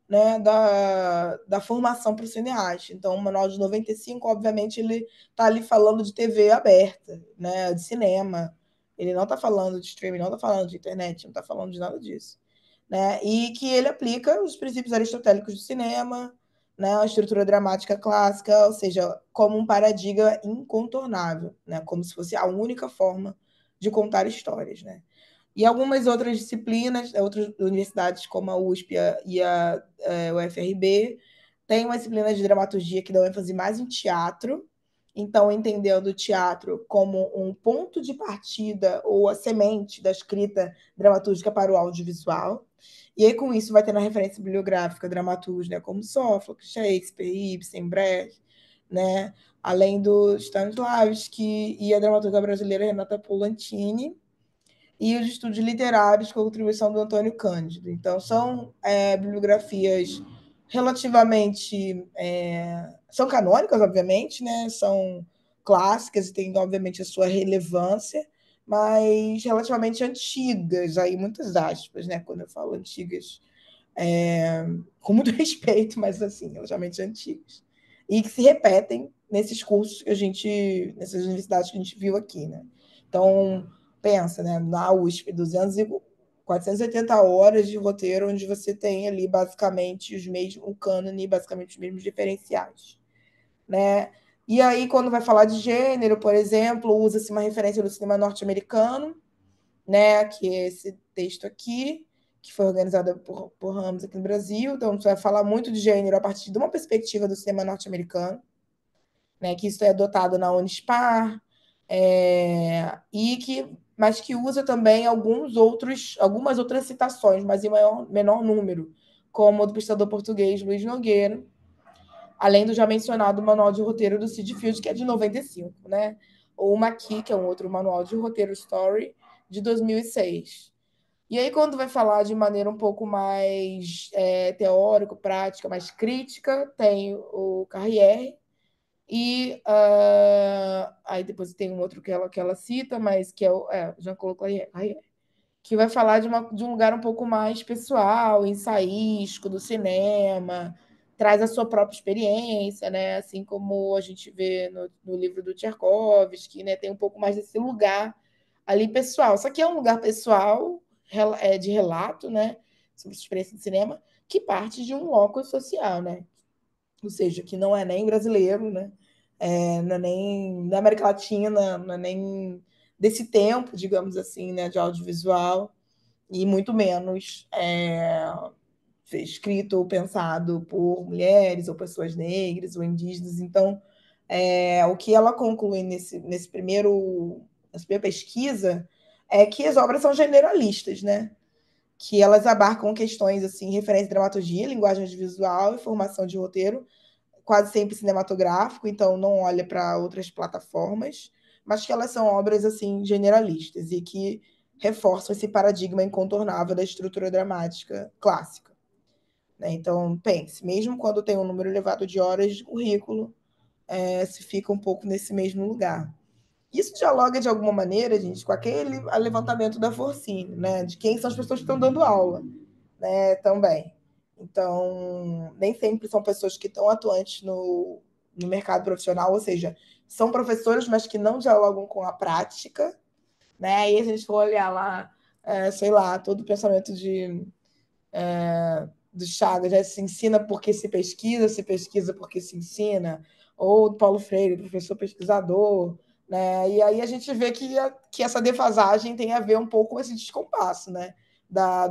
né, da formação para o cineasta. Então, o manual de 95, obviamente, ele está ali falando de TV aberta, né, de cinema. Ele não está falando de streaming, não está falando de internet, não está falando de nada disso. Né? E que ele aplica os princípios aristotélicos do cinema, né, a estrutura dramática clássica, ou seja, como um paradigma incontornável, né, como se fosse a única forma de contar histórias. Né? E algumas outras disciplinas, outras universidades como a USP e a UFRB, têm uma disciplina de dramaturgia que dá ênfase mais em teatro, então entendendo o teatro como um ponto de partida ou a semente da escrita dramatúrgica para o audiovisual. E aí, com isso, vai ter na referência bibliográfica dramaturgos, né, como Sófocles, Shakespeare, Ibsen, Brecht, né, além do Stanislavski e a dramaturga brasileira Renata Polantini, e os estudos literários com a contribuição do Antônio Cândido. Então, são bibliografias relativamente são canônicas, obviamente, né? São clássicas e têm, obviamente, a sua relevância, mas relativamente antigas, aí muitas aspas, né? Quando eu falo antigas, com muito respeito, mas assim, relativamente antigas. E que se repetem nesses cursos que a gente, nessas universidades que a gente viu aqui, né? Então, pensa, né? Na USP, 480 horas de roteiro, onde você tem ali basicamente os mesmos, o cânone, basicamente os mesmos diferenciais, né? E aí, quando vai falar de gênero, por exemplo, usa-se uma referência do cinema norte-americano, né? Que é esse texto aqui, que foi organizado por Ramos aqui no Brasil. Então, você vai falar muito de gênero a partir de uma perspectiva do cinema norte-americano, né? Que isso é adotado na Unispar, mas que usa também algumas outras citações, mas em menor número, como o do pesquisador português Luiz Nogueira, além do já mencionado Manual de Roteiro do Sid Field, que é de 95, né? Ou o Maqui, que é um outro manual de roteiro story, de 2006. E aí, quando vai falar de maneira um pouco mais teórico, prática, mais crítica, tem o Carrière, e aí depois tem um outro que ela cita, mas que é o Jean-Claude Carrière, que vai falar de um lugar um pouco mais pessoal, ensaístico, do cinema, traz a sua própria experiência, né? Assim como a gente vê no livro do Tchaikovsky, né? Tem um pouco mais desse lugar ali pessoal. Só que é um lugar pessoal, de relato, né? Sobre a experiência de cinema, que parte de um locus social, né? Ou seja, que não é nem brasileiro, né? Não é nem da América Latina, não é nem desse tempo, digamos assim, né? De audiovisual, e muito menos escrito ou pensado por mulheres ou pessoas negras ou indígenas. Então, o que ela conclui nessa primeira pesquisa é que as obras são generalistas, né? Que elas abarcam questões assim, referência à dramaturgia, linguagem audiovisual e formação de roteiro, quase sempre cinematográfico, então não olha para outras plataformas, mas que elas são obras assim generalistas e que reforçam esse paradigma incontornável da estrutura dramática clássica, né? Então, pense, mesmo quando tem um número elevado de horas de currículo, se fica um pouco nesse mesmo lugar. Isso dialoga de alguma maneira, gente, com aquele levantamento da Forcine, né? De quem são as pessoas que estão dando aula, né? Também. Então, nem sempre são pessoas que estão atuantes no mercado profissional, ou seja, são professores, mas que não dialogam com a prática, né? E a gente for olhar lá, sei lá, todo o pensamento do Chagas, né? Se ensina porque se pesquisa porque se ensina, ou do Paulo Freire, professor pesquisador, né? E aí a gente vê que essa defasagem tem a ver um pouco com esse descompasso, né?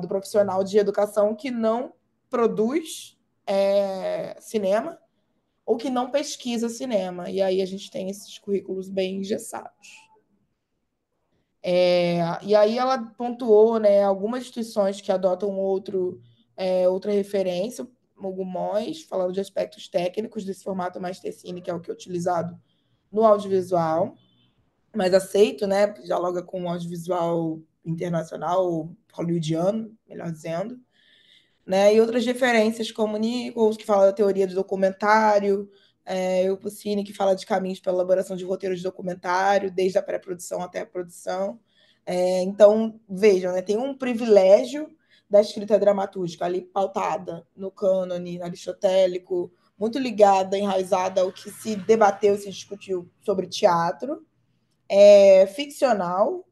Do profissional de educação que não produz cinema ou que não pesquisa cinema. E aí a gente tem esses currículos bem engessados. E aí ela pontuou, né, algumas instituições que adotam outra referência, o Gumóis, falando de aspectos técnicos desse formato Mastercine, que é o que é utilizado no audiovisual, mas aceito, né, dialoga com o audiovisual internacional, hollywoodiano, melhor dizendo, né, e outras referências como Nichols, que fala da teoria do documentário, o Puccini, que fala de caminhos para a elaboração de roteiros de documentário, desde a pré-produção até a produção. Então, vejam, né, tem um privilégio da escrita dramatúrgica ali pautada no cânone aristotélico, muito ligada, enraizada ao que se debateu e se discutiu sobre teatro, ficcional,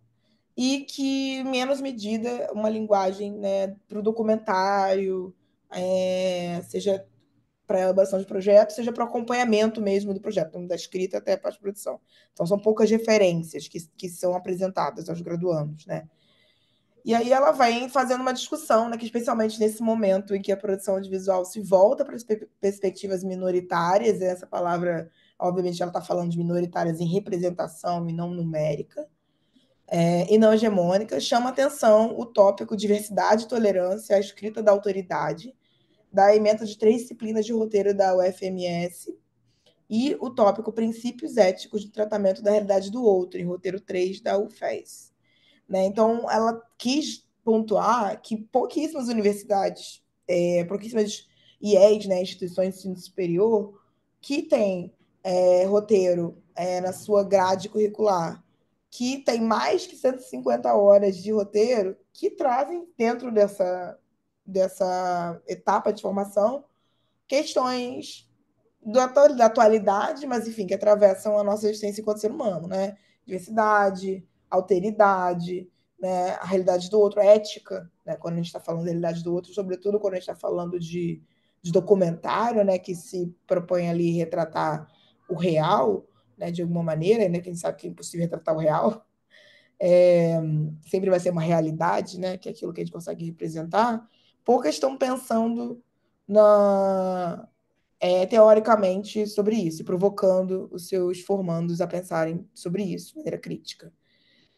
e que, em menos medida, uma linguagem, né, para o documentário, seja para a elaboração de projetos, seja para o acompanhamento mesmo do projeto, da escrita até a pós-produção. Então, são poucas referências que são apresentadas aos graduandos, né? E aí ela vai fazendo uma discussão, né, que especialmente nesse momento em que a produção audiovisual se volta para as perspectivas minoritárias, essa palavra, obviamente, ela está falando de minoritárias em representação e não numérica, e não hegemônica, chama atenção o tópico diversidade e tolerância, a escrita da autoridade, da ementa de 3 disciplinas de roteiro da UFMS, e o tópico princípios éticos de tratamento da realidade do outro, em roteiro 3 da UFES. Né? Então, ela quis pontuar que pouquíssimas universidades, pouquíssimas IES, né, instituições de ensino superior, que tem roteiro na sua grade curricular, que tem mais que 150 horas de roteiro, que trazem dentro dessa etapa de formação questões da atualidade, mas enfim, que atravessam a nossa existência enquanto ser humano, né? Diversidade, alteridade, né? A realidade do outro, ética, né? Quando a gente está falando da realidade do outro, sobretudo quando a gente está falando de documentário, né? Que se propõe ali retratar o real, né? De alguma maneira, né? Que a gente sabe que é impossível retratar o real, sempre vai ser uma realidade, né? Que é aquilo que a gente consegue representar. Poucas estão pensando teoricamente sobre isso, provocando os seus formandos a pensarem sobre isso de maneira crítica.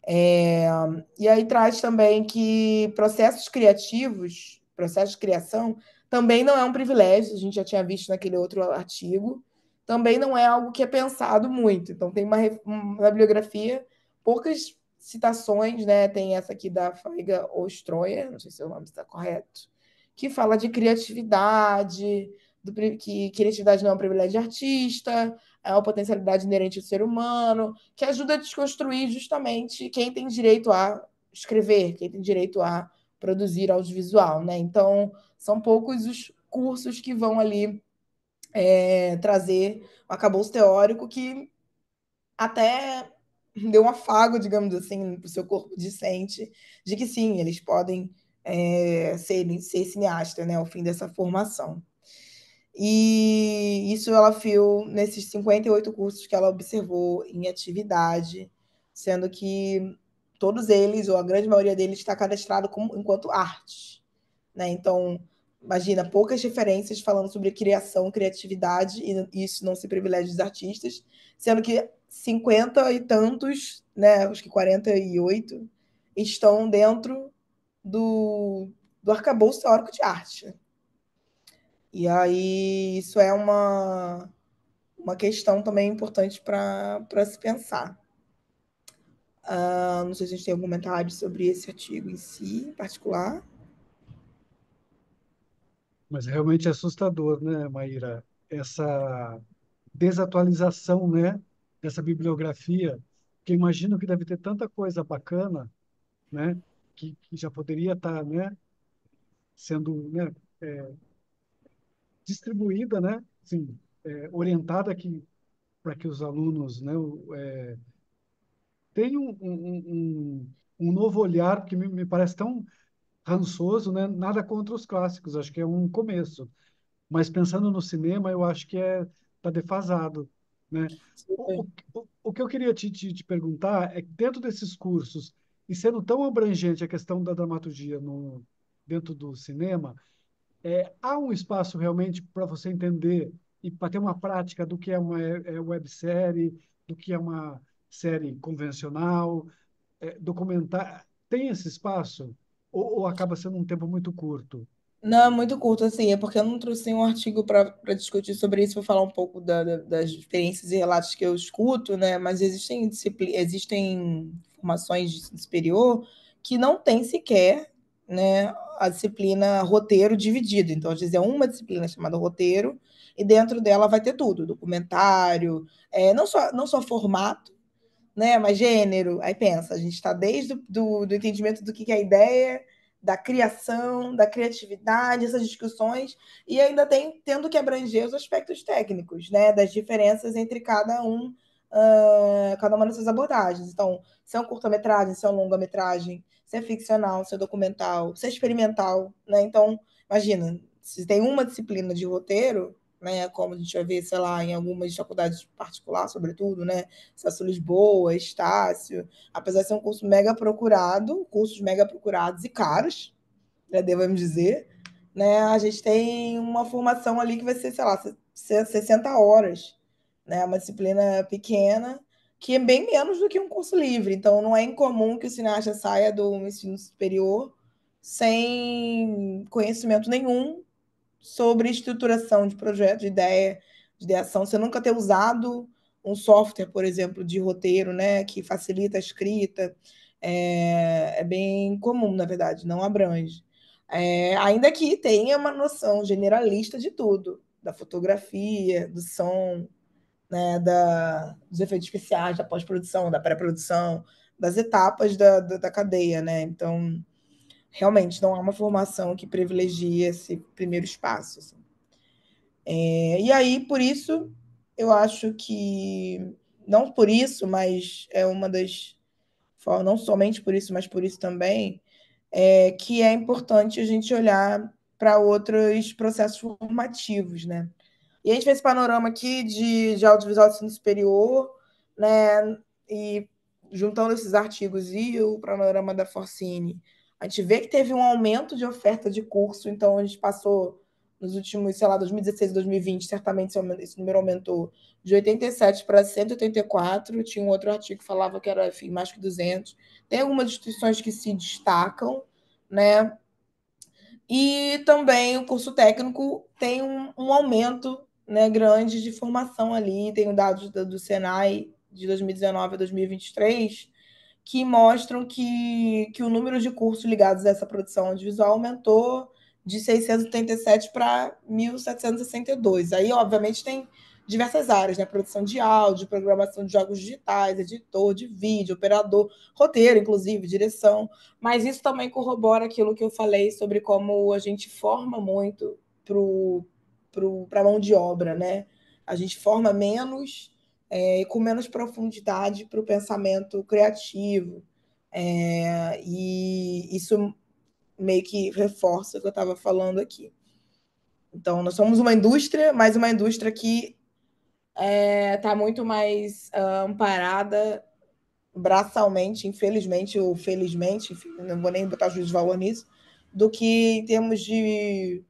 E aí traz também que processos de criação, também não é um privilégio, a gente já tinha visto naquele outro artigo, também não é algo que é pensado muito. Então, tem na bibliografia poucas citações, né? Tem essa aqui da Faiga Ostroyer, não sei se o nome está correto, que fala de criatividade, que criatividade não é um privilégio de artista, é uma potencialidade inerente ao ser humano, que ajuda a desconstruir justamente quem tem direito a escrever, quem tem direito a produzir audiovisual, né? Então, são poucos os cursos que vão ali trazer um arcabouço teórico que até deu um afago, digamos assim, para o seu corpo discente, de que sim, eles podem ser cineastas, né, ao fim dessa formação. E isso ela viu nesses 58 cursos que ela observou em atividade, sendo que todos eles, ou a grande maioria deles, está cadastrado enquanto arte, né? Então, imagina, poucas referências falando sobre criação, criatividade, e isso não se privilégio dos artistas, sendo que 50 e tantos, né, acho que 48, estão dentro do arcabouço teórico de arte. E aí isso é uma questão também importante para se pensar. Não sei se a gente tem algum comentário sobre esse artigo em si, em particular. Mas realmente é assustador, né, Maíra? Essa desatualização, né, dessa bibliografia, que eu imagino que deve ter tanta coisa bacana, né, que já poderia estar, né, sendo, né, distribuída, né, assim, orientada aqui para que os alunos, né, tenham um novo olhar que me parece tão rançoso, né? Nada contra os clássicos, acho que é um começo. Mas pensando no cinema, eu acho que tá defasado, né? O que eu queria te perguntar é que dentro desses cursos, e sendo tão abrangente a questão da dramaturgia dentro do cinema, há um espaço realmente para você entender e para ter uma prática do que é uma websérie, do que é uma série convencional, documentar. Tem esse espaço? Ou acaba sendo um tempo muito curto? Não, é muito curto, assim, é porque eu não trouxe um artigo para discutir sobre isso, vou falar um pouco das experiências e relatos que eu escuto, né? Mas existem formações de ensino superior que não tem sequer, né, a disciplina roteiro dividido. Então, às vezes é uma disciplina chamada roteiro, e dentro dela vai ter tudo, documentário, não só formato, né? Mas gênero, aí pensa, a gente está desde do entendimento do que é a ideia, da criação, da criatividade, essas discussões, e ainda tendo que abranger os aspectos técnicos, né? Das diferenças entre cada uma dessas abordagens. Então, se é um curta-metragem, se é um longa-metragem, se é ficcional, se é documental, se é experimental, né? Então, imagina, se tem uma disciplina de roteiro, né, como a gente vai ver, sei lá, em algumas faculdades particulares, sobretudo, né, Estácio Lisboa, Estácio, apesar de ser um curso mega procurado, cursos mega procurados e caros, né, devemos dizer, né, a gente tem uma formação ali que vai ser, sei lá, 60 horas, né, uma disciplina pequena, que é bem menos do que um curso livre, então não é incomum que o cineasta saia do ensino superior sem conhecimento nenhum sobre estruturação de projeto, de ideação. Você nunca ter usado um software, por exemplo, de roteiro, né, que facilita a escrita, é bem comum, na verdade, não abrange. Ainda que tenha uma noção generalista de tudo, da fotografia, do som, né, dos efeitos especiais, da pós-produção, da pré-produção, das etapas da cadeia, né? Então, realmente, não há uma formação que privilegie esse primeiro espaço. Assim. E aí, por isso, eu acho que, não por isso, mas é uma das, não somente por isso, mas por isso também, que é importante a gente olhar para outros processos formativos, né? E a gente fez esse panorama aqui de audiovisual de ensino superior, né? E juntando esses artigos e o panorama da Forcine, a gente vê que teve um aumento de oferta de curso, então a gente passou nos últimos, sei lá, 2016 e 2020, certamente esse número aumentou de 87 para 184. Tinha um outro artigo que falava que era, enfim, mais que 200. Tem algumas instituições que se destacam, né? E também o curso técnico tem um aumento, né, grande de formação ali. Tem dados do Senai de 2019 a 2023 que mostram que o número de cursos ligados a essa produção audiovisual aumentou de 687 para 1.762. Aí, obviamente, tem diversas áreas, né? Produção de áudio, programação de jogos digitais, editor de vídeo, operador, roteiro, inclusive, direção. Mas isso também corrobora aquilo que eu falei sobre como a gente forma muito para a mão de obra, né? A gente forma menos com menos profundidade para o pensamento criativo. E isso meio que reforça o que eu estava falando aqui. Então, nós somos uma indústria, mas uma indústria que está muito mais amparada braçalmente, infelizmente ou felizmente, enfim, não vou nem botar juízo de valor nisso, do que em termos de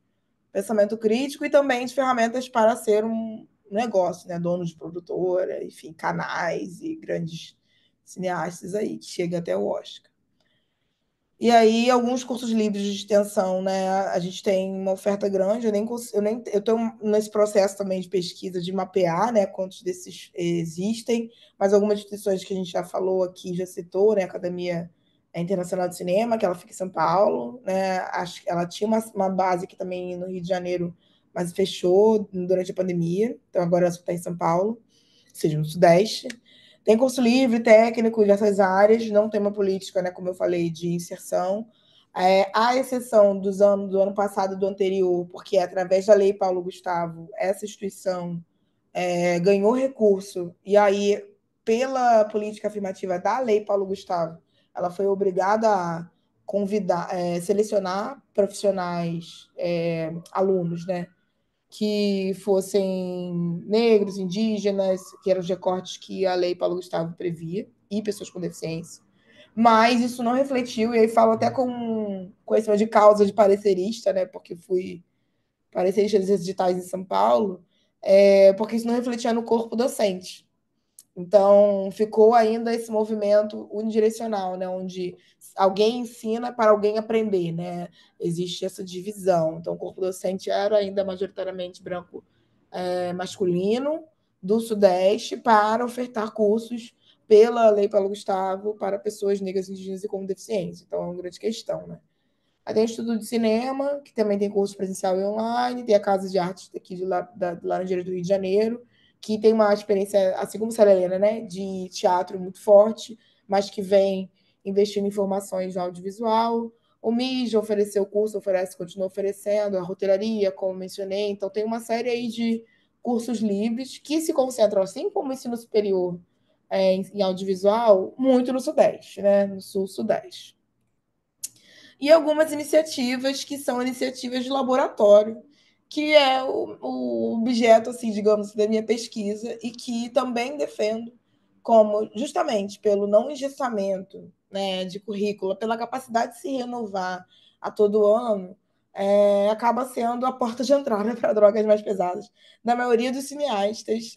pensamento crítico e também de ferramentas para ser um negócio, né? Dono de produtora, enfim, canais e grandes cineastas aí, que chega até o Oscar. E aí, alguns cursos livres de extensão, né? A gente tem uma oferta grande, eu estou nesse processo também de pesquisa de mapear, né, quantos desses existem, mas algumas instituições que a gente já falou aqui, já citou, né? A Academia Internacional de Cinema, que ela fica em São Paulo, né? Acho que ela tinha uma base aqui também no Rio de Janeiro, mas fechou durante a pandemia, então agora ela só está em São Paulo, ou seja, no Sudeste. Tem curso livre, técnico dessas áreas, não tem uma política, né, como eu falei, de inserção. À exceção do ano passado e do anterior, porque através da Lei Paulo Gustavo, essa instituição ganhou recurso, e aí, pela política afirmativa da Lei Paulo Gustavo, ela foi obrigada a convidar, selecionar profissionais, alunos, né, que fossem negros, indígenas, que eram os recortes que a Lei Paulo Gustavo previa, e pessoas com deficiência. Mas isso não refletiu, e aí falo até com conhecimento de causa de parecerista, né, porque fui parecerista desses digitais em São Paulo, porque isso não refletia no corpo docente. Então, ficou ainda esse movimento unidirecional, né, onde alguém ensina para alguém aprender, né? Existe essa divisão. Então, o corpo docente era ainda majoritariamente branco masculino do Sudeste para ofertar cursos pela Lei Paulo Gustavo para pessoas negras, indígenas e com deficiência. Então, é uma grande questão, né? Aí tem o Instituto de Cinema, que também tem curso presencial e online, tem a Casa de Artes aqui de Laranjeiras do Rio de Janeiro, que tem uma experiência, assim como Célia Helena, né, de teatro muito forte, mas que vem investindo em formações no audiovisual. O MIJ ofereceu curso, oferece, continua oferecendo, a roteiraria, como mencionei. Então, tem uma série aí de cursos livres que se concentram, assim como o ensino superior em audiovisual, muito no Sudeste, né, no Sul-Sudeste. E algumas iniciativas que são iniciativas de laboratório, que é o objeto, assim, digamos, da minha pesquisa, e que também defendo como, justamente pelo não engessamento, né, de currículo, pela capacidade de se renovar a todo ano, acaba sendo a porta de entrada para drogas mais pesadas. Na maioria dos cineastas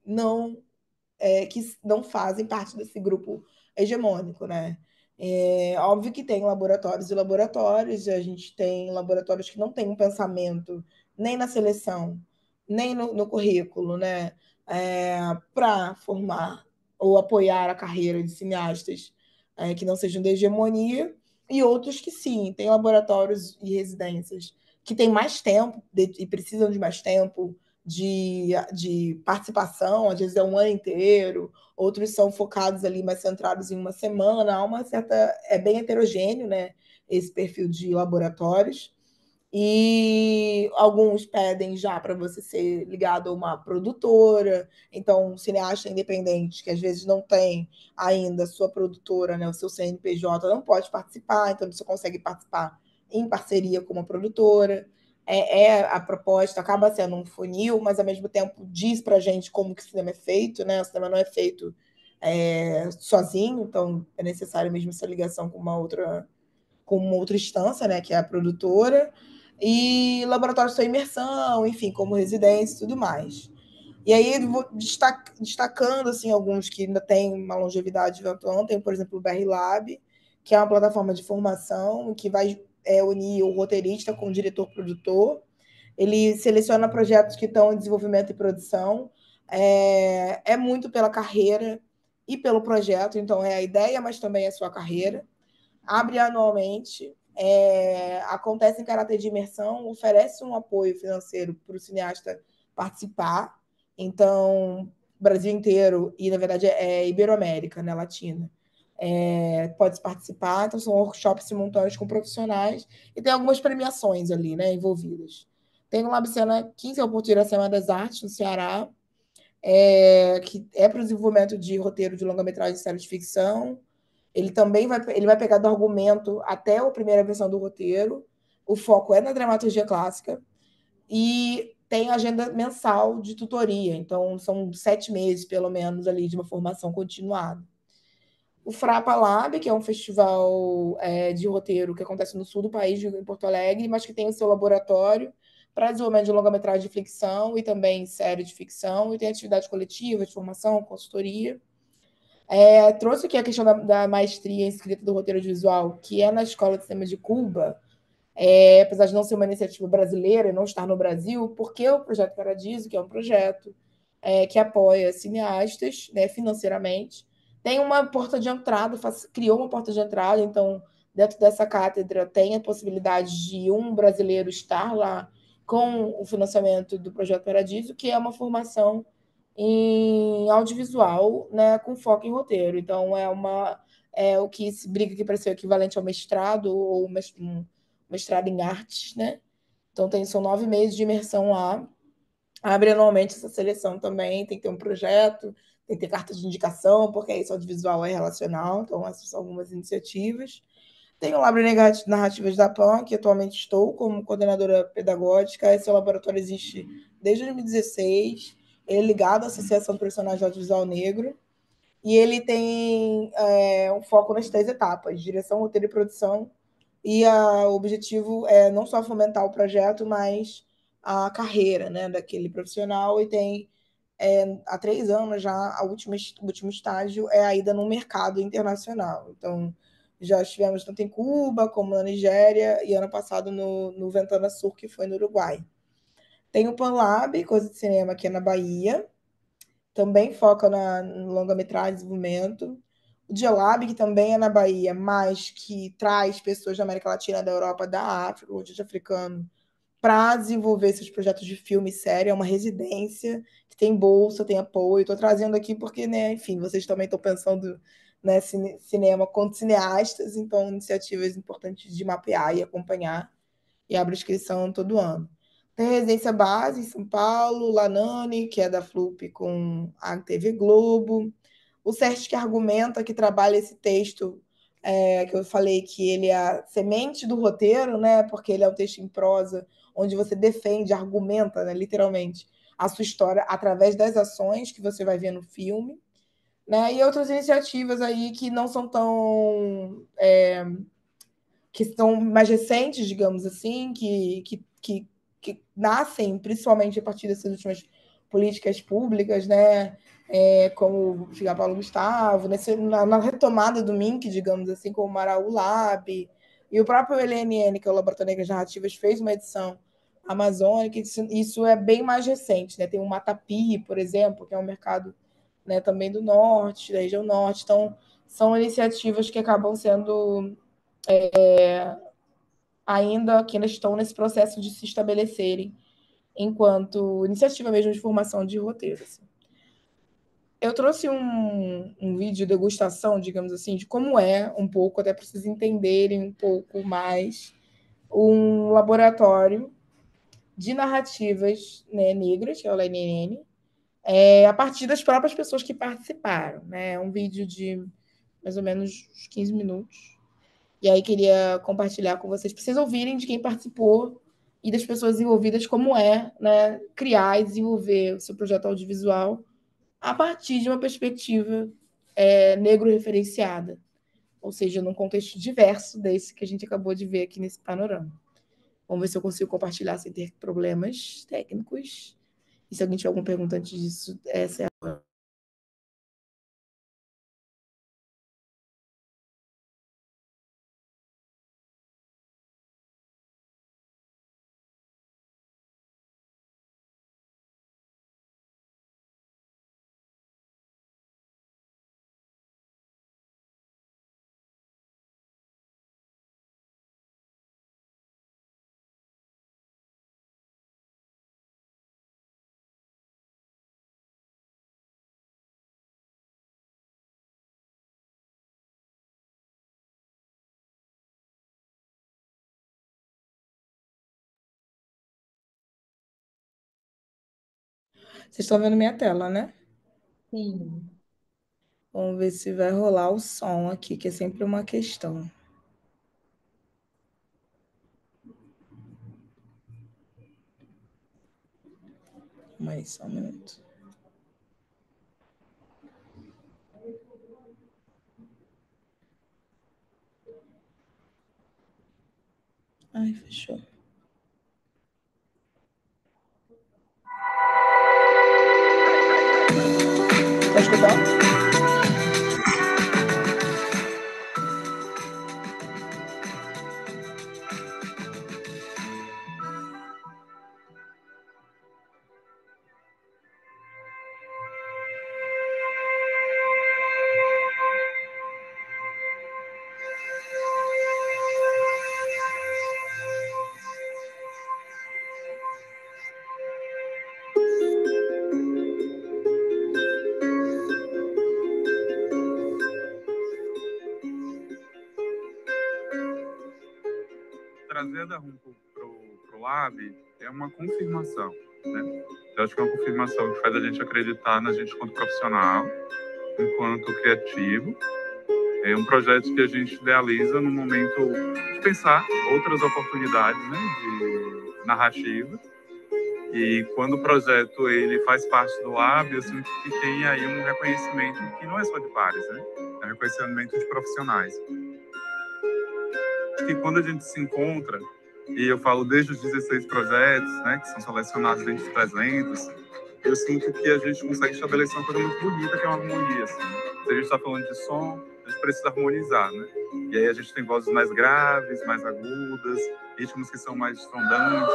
não que não fazem parte desse grupo hegemônico, né? Óbvio que tem laboratórios e laboratórios, a gente tem laboratórios que não têm um pensamento nem na seleção, nem no currículo, né? Para formar ou apoiar a carreira de cineastas que não sejam da hegemonia, e outros que sim, tem laboratórios e residências que têm mais tempo e precisam de mais tempo de participação, às vezes é um ano inteiro, outros são focados ali, mais centrados em uma semana, há uma certa. É bem heterogêneo, né? Esse perfil de laboratórios. E alguns pedem já para você ser ligado a uma produtora, então um cineasta independente que às vezes não tem ainda a sua produtora, né, o seu CNPJ, não pode participar, então você consegue participar em parceria com uma produtora. A proposta, acaba sendo um funil, mas ao mesmo tempo diz para a gente como que o cinema é feito, né? O cinema não é feito sozinho, então é necessário mesmo essa ligação com uma outra instância, né, que é a produtora, e laboratórios de imersão, enfim, como residência e tudo mais. E aí vou destacando assim, alguns que ainda têm uma longevidade atuante, tem, por exemplo, o BR Lab, que é uma plataforma de formação que vai unir o roteirista com o diretor-produtor. Ele seleciona projetos que estão em desenvolvimento e produção. É muito pela carreira e pelo projeto, então é a ideia, mas também é a sua carreira. Abre anualmente, acontece em caráter de imersão, oferece um apoio financeiro para o cineasta participar. Então, Brasil inteiro, e na verdade é Iberoamérica, né, Latina, pode participar. Então, são workshops simultâneos com profissionais e tem algumas premiações ali, né, envolvidas. Tem o Labcena 15, é o Porto de Iracema das Artes, no Ceará, que é para o desenvolvimento de roteiro de longa-metragem e série de ficção. Ele também vai pegar do argumento até a primeira versão do roteiro. O foco é na dramaturgia clássica e tem agenda mensal de tutoria. Então, são 7 meses, pelo menos, ali de uma formação continuada. O Frapa Lab, que é um festival de roteiro que acontece no sul do país, em Porto Alegre, mas que tem o seu laboratório para desenvolvimento de longa-metragem de ficção e também série de ficção, e tem atividade coletiva, de formação, consultoria. Trouxe aqui a questão da maestria em escrita do roteiro visual, que é na Escola de Cinema de Cuba, apesar de não ser uma iniciativa brasileira e não estar no Brasil, porque o Projeto Paradiso, que é um projeto que apoia cineastas, né, financeiramente, tem uma porta de entrada, criou uma porta de entrada, então, dentro dessa cátedra, tem a possibilidade de um brasileiro estar lá com o financiamento do Projeto Paradiso, que é uma formação em audiovisual, né, com foco em roteiro. Então, o que se briga aqui para ser o equivalente ao mestrado ou um mestrado em artes, né? Então, são 9 meses de imersão lá. Abre anualmente essa seleção também, tem que ter um projeto, tem que ter carta de indicação, porque isso audiovisual é relacional, então essas são algumas iniciativas. Tem o Lab Narrativas da PAN, que atualmente estou como coordenadora pedagógica. Esse laboratório existe desde 2016. Ele é ligado à Associação de Personagens Audiovisual Negro. E ele tem um foco nas 3 etapas: direção, roteiro e produção. E o objetivo é não só fomentar o projeto, mas a carreira, né, daquele profissional. E tem, há 3 anos já, o último estágio é a ida no mercado internacional. Então, já estivemos tanto em Cuba como na Nigéria, e ano passado no Ventana Sur, que foi no Uruguai. Tem o PanLab, Coisa de Cinema, que é na Bahia, também foca no longa-metragem, desenvolvimento. O Dialab, que também é na Bahia, mas que traz pessoas da América Latina, da Europa, da África, o continente africano, para desenvolver esses projetos de filme e série. É uma residência que tem bolsa, tem apoio. Estou trazendo aqui porque, né, enfim, vocês também estão pensando, né, cinema quanto cineastas, então iniciativas importantes de mapear e acompanhar, e abre inscrição todo ano. Tem residência base em São Paulo, Lanani, que é da FLUP com a TV Globo. O Sérgio que argumenta, que trabalha esse texto, que eu falei que ele é a semente do roteiro, né? Porque ele é um texto em prosa, onde você defende, argumenta, né, literalmente, a sua história através das ações que você vai ver no filme. Né? E outras iniciativas aí que não são tão que são mais recentes, digamos assim, que nascem principalmente a partir dessas últimas políticas públicas, né? Como o Figar Paulo Gustavo, na retomada do MINC, digamos assim, como o Maraú Lab, e o próprio LNN, que é o Laboratório Negras Narrativas, fez uma edição amazônica. Isso é bem mais recente, né? Tem o Matapi, por exemplo, que é um mercado, né, também do norte, da região norte. Então, são iniciativas que acabam sendo que ainda estão nesse processo de se estabelecerem enquanto iniciativa mesmo de formação de roteiro. Assim. Eu trouxe um vídeo de degustação, digamos assim, de como é um pouco, até para vocês entenderem um pouco mais, um laboratório de narrativas, né, negras, que é o LNN, a partir das próprias pessoas que participaram. Né? É um vídeo de mais ou menos uns 15 minutos. E aí queria compartilhar com vocês, para vocês ouvirem de quem participou e das pessoas envolvidas, como é, né, criar e desenvolver o seu projeto audiovisual a partir de uma perspectiva negro-referenciada, ou seja, num contexto diverso desse que a gente acabou de ver aqui nesse panorama. Vamos ver se eu consigo compartilhar sem ter problemas técnicos. E se alguém tiver alguma pergunta antes disso, essa é a... Vocês estão vendo minha tela, né? Sim. Vamos ver se vai rolar o som aqui, que é sempre uma questão. Mas só um minuto. Ai, fechou. Tá escutando? Trazer a Da Rum para o Lab é uma confirmação, né? Eu acho que é uma confirmação que faz a gente acreditar na gente enquanto profissional, enquanto criativo. É um projeto que a gente idealiza no momento de pensar outras oportunidades, né, de narrativa. E quando o projeto ele faz parte do Lab, eu sinto que tem aí um reconhecimento que não é só de pares, né? É um reconhecimento de profissionais. Que quando a gente se encontra, e eu falo desde os 16 projetos, né, que são selecionados dentro de 300, eu sinto que a gente consegue estabelecer uma coisa muito bonita, que é uma harmonia. Assim. Se a gente está falando de som, a gente precisa harmonizar, né? E aí a gente tem vozes mais graves, mais agudas, ritmos que são mais estrondantes.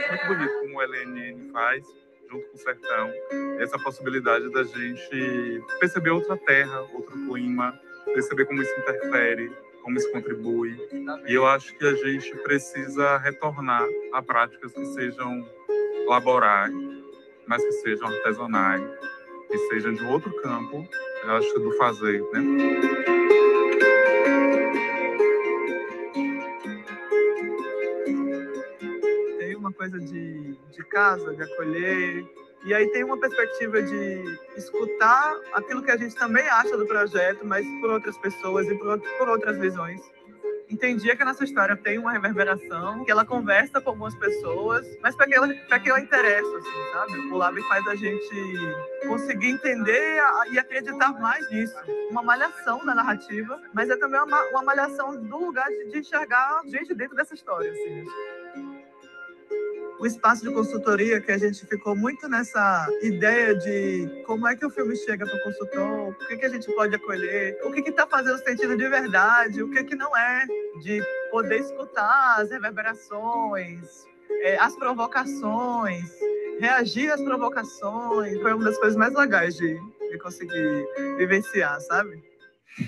Muito bonito como o LNN faz, junto com o Sertão, essa possibilidade da gente perceber outra terra, outro clima, perceber como isso interfere, como isso contribui. E eu acho que a gente precisa retornar a práticas que sejam laborais, mas que sejam artesanais, que sejam de outro campo, eu acho, do fazer, né? Tem uma coisa de casa, de acolher. E aí tem uma perspectiva de escutar aquilo que a gente também acha do projeto, mas por outras pessoas e por outras visões. Entendia que a nossa história tem uma reverberação, que ela conversa com algumas pessoas, mas para que ela interessa, assim, sabe? O Lab faz a gente conseguir entender e acreditar mais nisso. Uma malhação da narrativa, mas é também uma malhação do lugar de enxergar gente dentro dessa história, assim. O espaço de consultoria, que a gente ficou muito nessa ideia de como é que o filme chega para o consultor, o que a gente pode acolher, o que está fazendo sentido de verdade, o que não é, de poder escutar as reverberações, as provocações, reagir às provocações, foi uma das coisas mais legais de conseguir vivenciar, sabe? A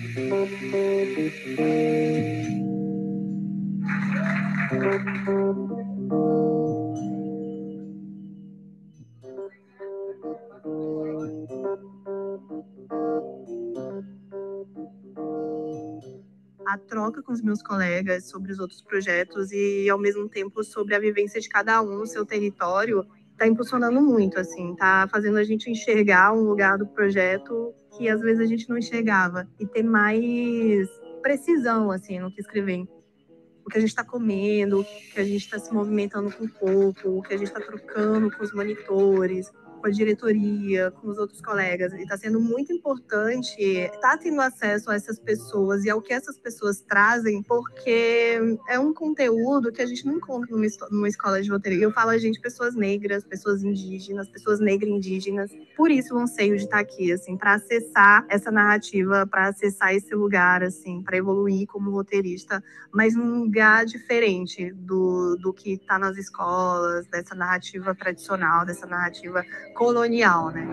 troca com os meus colegas sobre os outros projetos e, ao mesmo tempo, sobre a vivência de cada um no seu território, está impulsionando muito, assim, está fazendo a gente enxergar um lugar do projeto que, às vezes, a gente não enxergava e ter mais precisão, assim, no que escrever. O que a gente está comendo, o que a gente está se movimentando com o corpo, o que a gente está trocando com os monitores, com a diretoria, com os outros colegas. E está sendo muito importante estar tendo acesso a essas pessoas e ao que essas pessoas trazem, porque é um conteúdo que a gente não encontra numa escola de roteiro. E eu falo a gente, pessoas negras, pessoas indígenas, pessoas negro-indígenas. Por isso o anseio de estar aqui, assim, para acessar essa narrativa, para acessar esse lugar, assim, para evoluir como roteirista, mas num lugar diferente do que está nas escolas, dessa narrativa tradicional, dessa narrativa colonial, né?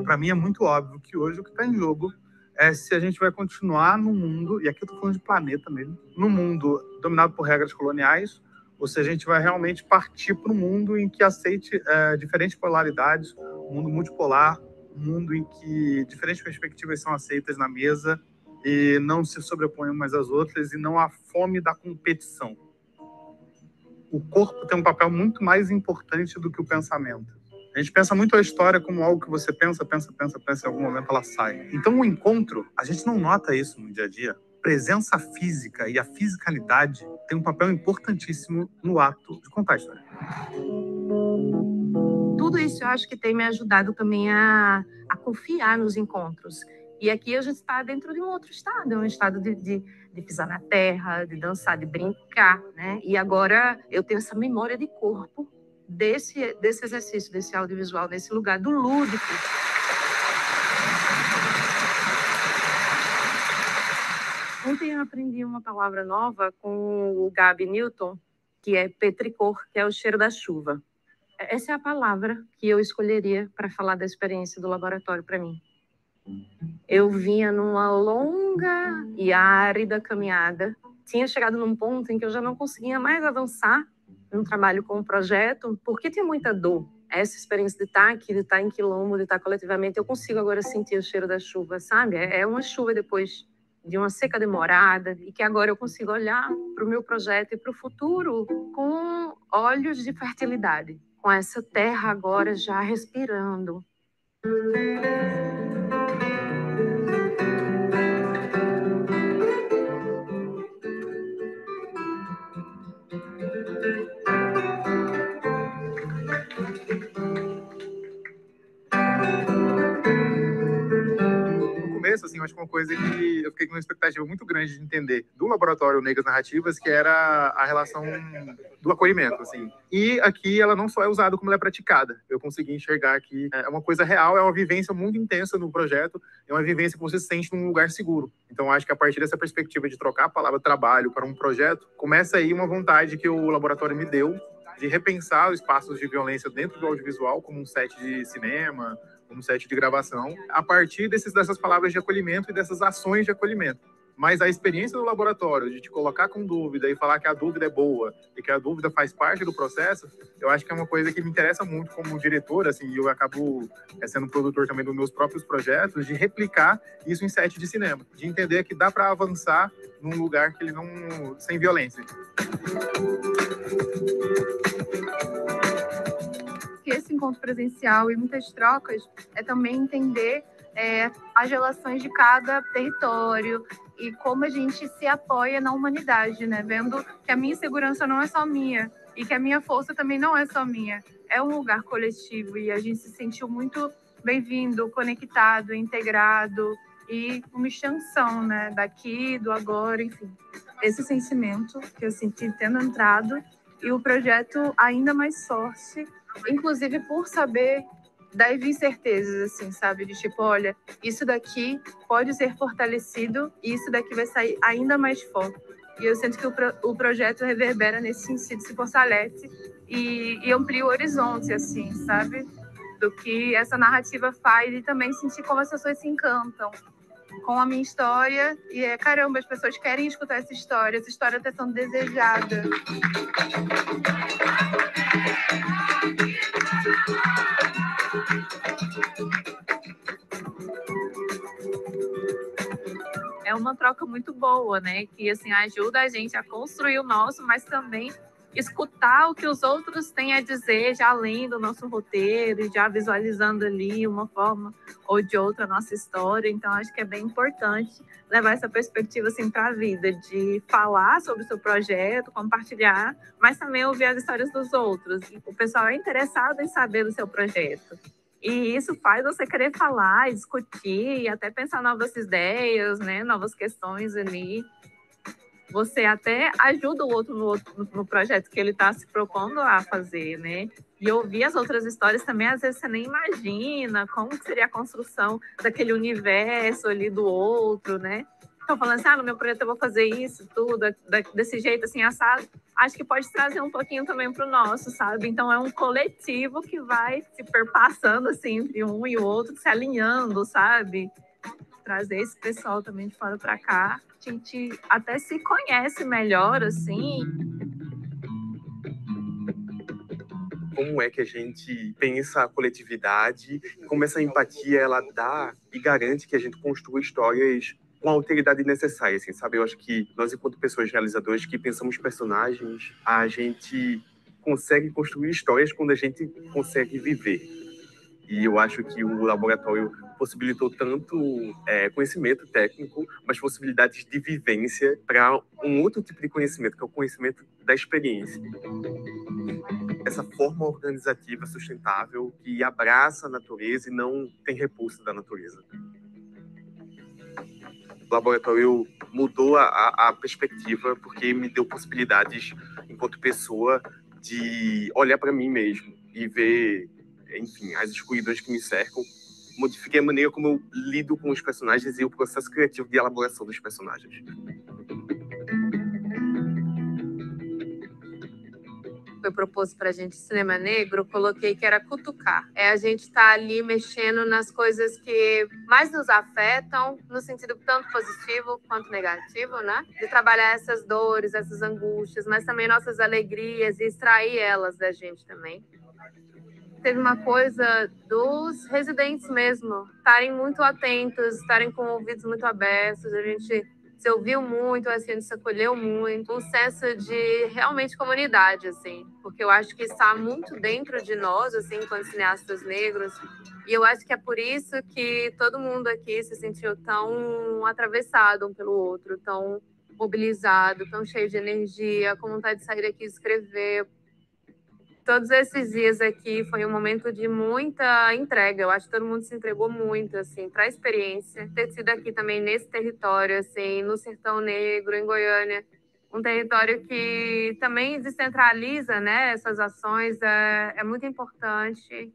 Para mim é muito óbvio que hoje o que está em jogo é se a gente vai continuar no mundo, e aqui eu estou falando de planeta mesmo, no mundo dominado por regras coloniais, ou se a gente vai realmente partir para um mundo em que aceite diferentes polaridades, um mundo multipolar, um mundo em que diferentes perspectivas são aceitas na mesa e não se sobrepõem umas às outras, e não há fome da competição. O corpo tem um papel muito mais importante do que o pensamento. A gente pensa muito a história como algo que você pensa, em algum momento ela sai. Então o encontro, a gente não nota isso no dia a dia. Presença física e a fisicalidade tem um papel importantíssimo no ato de contar a história. Tudo isso eu acho que tem me ajudado também a confiar nos encontros. E aqui a gente está dentro de um outro estado, um estado de pisar na terra, de dançar, de brincar, né? E agora eu tenho essa memória de corpo desse exercício, desse audiovisual, desse lugar do lúdico. Ontem eu aprendi uma palavra nova com o Gabi Newton, que é petricor, que é o cheiro da chuva. Essa é a palavra que eu escolheria para falar da experiência do laboratório para mim. Eu vinha numa longa e árida caminhada. Tinha chegado num ponto em que eu já não conseguia mais avançar no trabalho com o projeto, porque tinha muita dor. Essa experiência de estar aqui, de estar em quilombo, de estar coletivamente, eu consigo agora sentir o cheiro da chuva, sabe? É uma chuva depois de uma seca demorada, e que agora eu consigo olhar para o meu projeto e para o futuro com olhos de fertilidade, com essa terra agora já respirando. Assim, eu acho que uma coisa que eu fiquei com uma expectativa muito grande de entender do Laboratório Negras Narrativas, que era a relação do acolhimento, assim. E aqui ela não só é usada, como ela é praticada. Eu consegui enxergar que é uma coisa real, é uma vivência muito intensa no projeto, é uma vivência que você se sente num lugar seguro. Então, acho que a partir dessa perspectiva de trocar a palavra trabalho para um projeto, começa aí uma vontade que o laboratório me deu de repensar os espaços de violência dentro do audiovisual, como um set de cinema, como set de gravação, a partir dessas palavras de acolhimento e dessas ações de acolhimento. Mas a experiência do laboratório, de te colocar com dúvida e falar que a dúvida é boa e que a dúvida faz parte do processo, eu acho que é uma coisa que me interessa muito como diretor, assim, e eu acabo sendo produtor também dos meus próprios projetos, de replicar isso em set de cinema, de entender que dá para avançar num lugar que ele não... sem violência. Esse encontro presencial e muitas trocas é também entender as relações de cada território e como a gente se apoia na humanidade, né? Vendo que a minha segurança não é só minha e que a minha força também não é só minha. É um lugar coletivo e a gente se sentiu muito bem-vindo, conectado, integrado e uma extensão, né? Daqui, do agora, enfim. Esse sentimento que eu senti tendo entrado e o projeto ainda mais forte, inclusive por saber das incertezas, assim, sabe? De tipo, olha, isso daqui pode ser fortalecido e isso daqui vai sair ainda mais forte. E eu sinto que o projeto reverbera nesse sentido, se fortalece e amplia o horizonte, assim, sabe? do que essa narrativa faz e também sentir como as pessoas se encantam com a minha história. E caramba, as pessoas querem escutar essa história está sendo desejada. É uma troca muito boa, né? Que assim ajuda a gente a construir o nosso, mas também escutar o que os outros têm a dizer, já além do nosso roteiro, já visualizando ali uma forma ou de outra a nossa história. Então, acho que é bem importante levar essa perspectiva assim, para a vida, de falar sobre o seu projeto, compartilhar, mas também ouvir as histórias dos outros. O pessoal é interessado em saber do seu projeto. E isso faz você querer falar, discutir, até pensar novas ideias, né? Novas questões ali. Você até ajuda o outro no projeto que ele está se propondo a fazer, né? E ouvir as outras histórias também, às vezes você nem imagina como seria a construção daquele universo ali do outro, né? Então, falando assim, no meu projeto eu vou fazer isso, tudo, desse jeito, assim, assado. Acho que pode trazer um pouquinho também para o nosso, sabe? Então, é um coletivo que vai se perpassando, assim, entre um e o outro, se alinhando, sabe? Trazer esse pessoal também de fora para cá. A gente até se conhece melhor, assim. Como é que a gente pensa a coletividade, como essa empatia ela dá e garante que a gente construa histórias com a alteridade necessária, assim, sabe? Eu acho que nós, enquanto pessoas realizadoras que pensamos personagens, a gente consegue construir histórias quando a gente consegue viver. E eu acho que o laboratório possibilitou tanto conhecimento técnico, mas possibilidades de vivência para um outro tipo de conhecimento, que é o conhecimento da experiência. Essa forma organizativa sustentável que abraça a natureza e não tem repulsa da natureza. O laboratório mudou a perspectiva porque me deu possibilidades, enquanto pessoa, de olhar para mim mesmo e ver, enfim, as escuridões que me cercam. Modifiquei a maneira como eu lido com os personagens e o processo criativo de elaboração dos personagens. Foi proposto para a gente cinema negro, coloquei que era cutucar. A gente está ali mexendo nas coisas que mais nos afetam, no sentido tanto positivo quanto negativo, né? De trabalhar essas dores, essas angústias, mas também nossas alegrias e extrair elas da gente também. Teve uma coisa dos residentes mesmo, estarem muito atentos, estarem com ouvidos muito abertos, a gente se ouviu muito, assim, a gente se acolheu muito, um senso de realmente comunidade, assim, porque eu acho que está muito dentro de nós, assim, enquanto cineastas negros, e eu acho que é por isso que todo mundo aqui se sentiu tão atravessado um pelo outro, tão mobilizado, tão cheio de energia, com vontade de sair daqui e escrever. Todos esses dias aqui foi um momento de muita entrega. Eu acho que todo mundo se entregou muito, assim, para a experiência. Ter sido aqui também nesse território, assim, no Sertão Negro, em Goiânia, um território que também descentraliza, né, essas ações, é muito importante.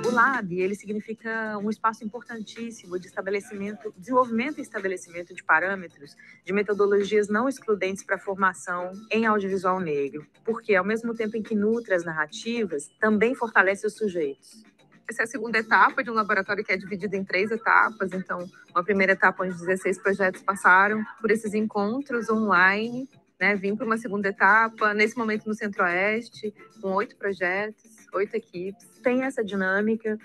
O Lab, ele significa um espaço importantíssimo de estabelecimento, desenvolvimento e estabelecimento de parâmetros, de metodologias não excludentes para a formação em audiovisual negro, porque ao mesmo tempo em que nutre as narrativas, também fortalece os sujeitos. Essa é a segunda etapa de um laboratório que é dividido em 3 etapas. Então, uma primeira etapa onde 16 projetos passaram por esses encontros online, né? Vim para uma segunda etapa, nesse momento no Centro-Oeste, com 8 projetos, 8 equipes. Tem essa dinâmica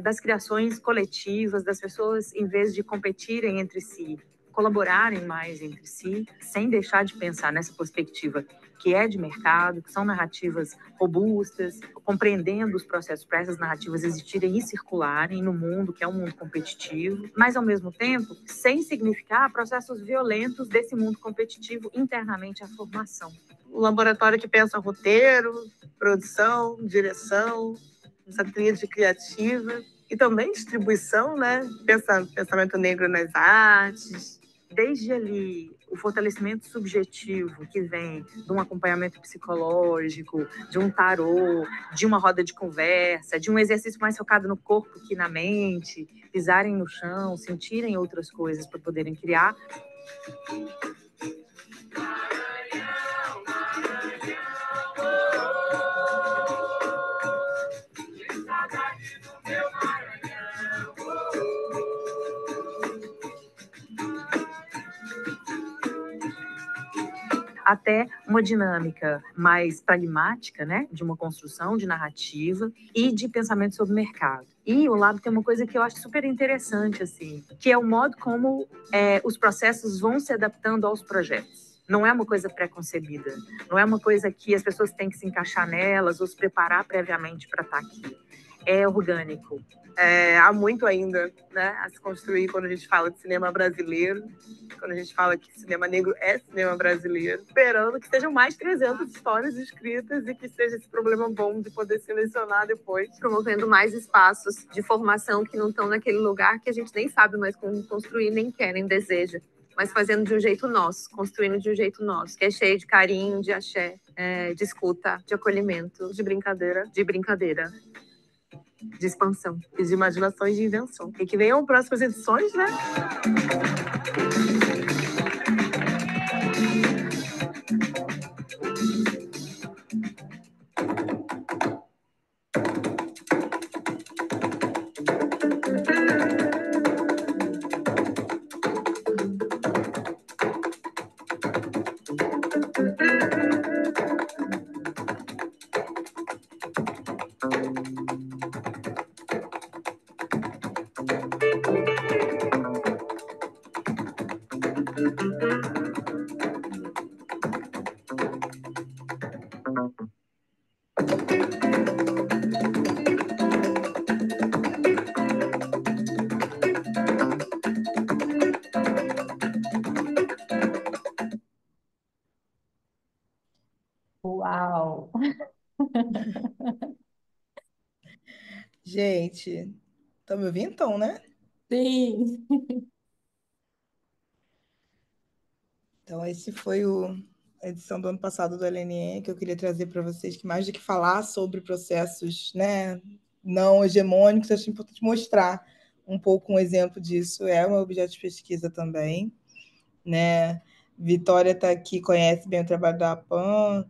das criações coletivas, das pessoas, em vez de competirem entre si, colaborarem mais entre si, sem deixar de pensar nessa perspectiva que é de mercado, que são narrativas robustas, compreendendo os processos para essas narrativas existirem e circularem no mundo, que é um mundo competitivo, mas, ao mesmo tempo, sem significar processos violentos desse mundo competitivo internamente à formação. O laboratório que pensa roteiro, produção, direção, essa tríade criativa e também distribuição, né? Pensamento negro nas artes. Desde ali, o fortalecimento subjetivo que vem de um acompanhamento psicológico, de um tarô, de uma roda de conversa, de um exercício mais focado no corpo que na mente, pisarem no chão, sentirem outras coisas para poderem criar. até uma dinâmica mais pragmática, né, de uma construção de narrativa e de pensamento sobre o mercado. E o Lab tem uma coisa que eu acho super interessante, assim, que é o modo como os processos vão se adaptando aos projetos. Não é uma coisa pré-concebida, não é uma coisa que as pessoas têm que se encaixar nelas ou se preparar previamente para estar aqui. É orgânico. Há muito ainda, né, a se construir quando a gente fala de cinema brasileiro, quando a gente fala que cinema negro é cinema brasileiro, esperando que sejam mais 300 histórias escritas e que seja esse problema bom de poder selecionar depois. Promovendo mais espaços de formação que não estão naquele lugar que a gente nem sabe mais como construir, nem quer, nem deseja. Mas fazendo de um jeito nosso, construindo de um jeito nosso, que é cheio de carinho, de axé, de escuta, de acolhimento, de brincadeira, de expansão E de imaginação e de invenção. E que venham próximas edições, né? Uau! Gente, estão me ouvindo então, né? Sim! Então, esse foi a edição do ano passado do LNE, que eu queria trazer para vocês, que mais do que falar sobre processos, né, não hegemônicos, acho importante mostrar um pouco um exemplo disso. É um objeto de pesquisa também, né? Vitória está aqui, conhece bem o trabalho da APAM.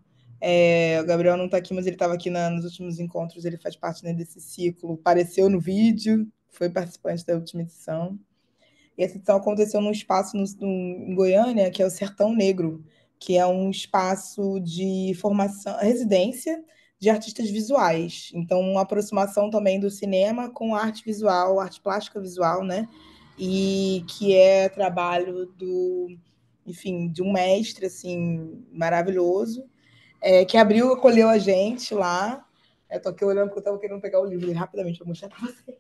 O Gabriel não está aqui, mas ele estava aqui nos últimos encontros, ele faz parte, né, desse ciclo, apareceu no vídeo, foi participante da última edição. E essa edição aconteceu num espaço em Goiânia, que é o Sertão Negro, que é um espaço de formação, residência de artistas visuais. Então, uma aproximação também do cinema com arte visual, arte plástica visual, né? E que é trabalho enfim, de um mestre assim maravilhoso, que abriu, acolheu a gente lá. Eu tô aqui olhando porque eu estava querendo pegar o livro rapidamente para mostrar para vocês.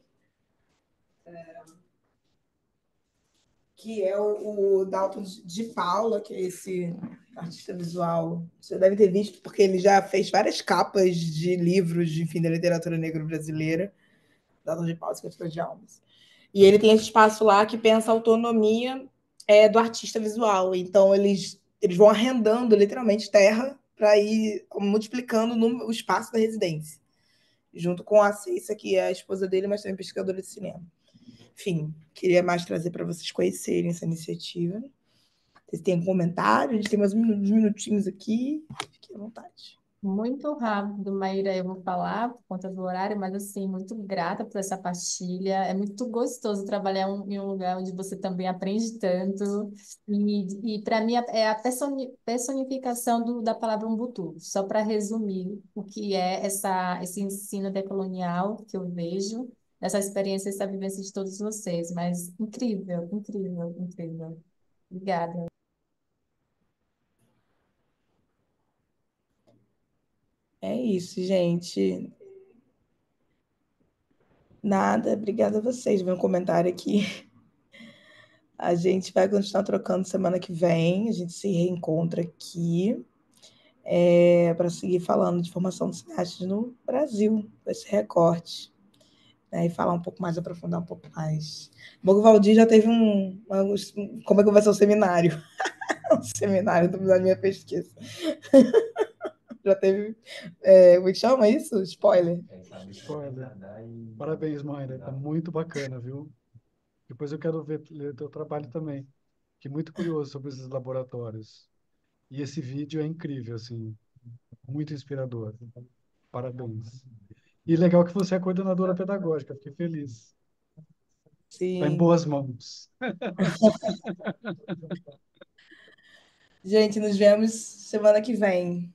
Que é o Dalton de Paula, que é esse artista visual. Você deve ter visto, porque ele já fez várias capas de livros, enfim, da literatura negra brasileira. Dalton de Paula, escritor de almas. E ele tem esse espaço lá que pensa a autonomia do artista visual. Então, eles vão arrendando, literalmente, terra para ir multiplicando o espaço da residência. Junto com a Cissa, que é a esposa dele, mas também pesquisadora de cinema. Enfim, queria mais trazer para vocês conhecerem essa iniciativa. Vocês têm um comentário? A gente tem mais uns minutinhos aqui. Fiquem à vontade. Muito rápido, Maíra, eu vou falar por conta do horário, mas assim, muito grata por essa partilha. É muito gostoso trabalhar em um lugar onde você também aprende tanto. E para mim é a personificação da palavra Ubuntu. Só para resumir o que é esse ensino decolonial que eu vejo, essa experiência, essa vivência de todos vocês. Mas incrível, incrível, incrível. Obrigada. É isso, gente. Nada, obrigada a vocês. Meu comentário aqui. A gente vai continuar trocando semana que vem. A gente se reencontra aqui para seguir falando de formação de cineastas no Brasil, esse recorte. E falar um pouco mais, aprofundar um pouco mais. O Valdir já teve como é que vai ser o seminário? O seminário da minha pesquisa. Já teve. Como é que chama isso? Spoiler. Spoiler. Parabéns, Mayra. Tá muito bacana, viu? Depois eu quero ler teu trabalho também. Fiquei muito curioso sobre esses laboratórios. E esse vídeo é incrível, assim, muito inspirador. Parabéns. E legal que você é coordenadora pedagógica. Fiquei feliz. Está em Sim. boas mãos. Gente, nos vemos semana que vem.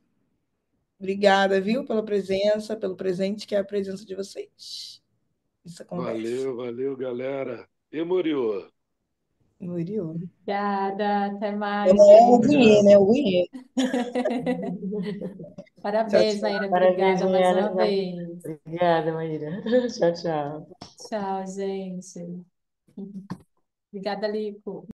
Obrigada, viu, pela presença, pelo presente que é a presença de vocês. Essa conversa. Valeu, galera. E Muriô? Murió. Obrigada, até Eu mais, não é o gente. Guiê, né? O Guiê. Tchau, Parabéns, tchau. Maíra. Parabéns, Obrigada mais uma Mayara. vez. Obrigada, Maíra. Tchau, tchau. Tchau, gente. Obrigada, Lico.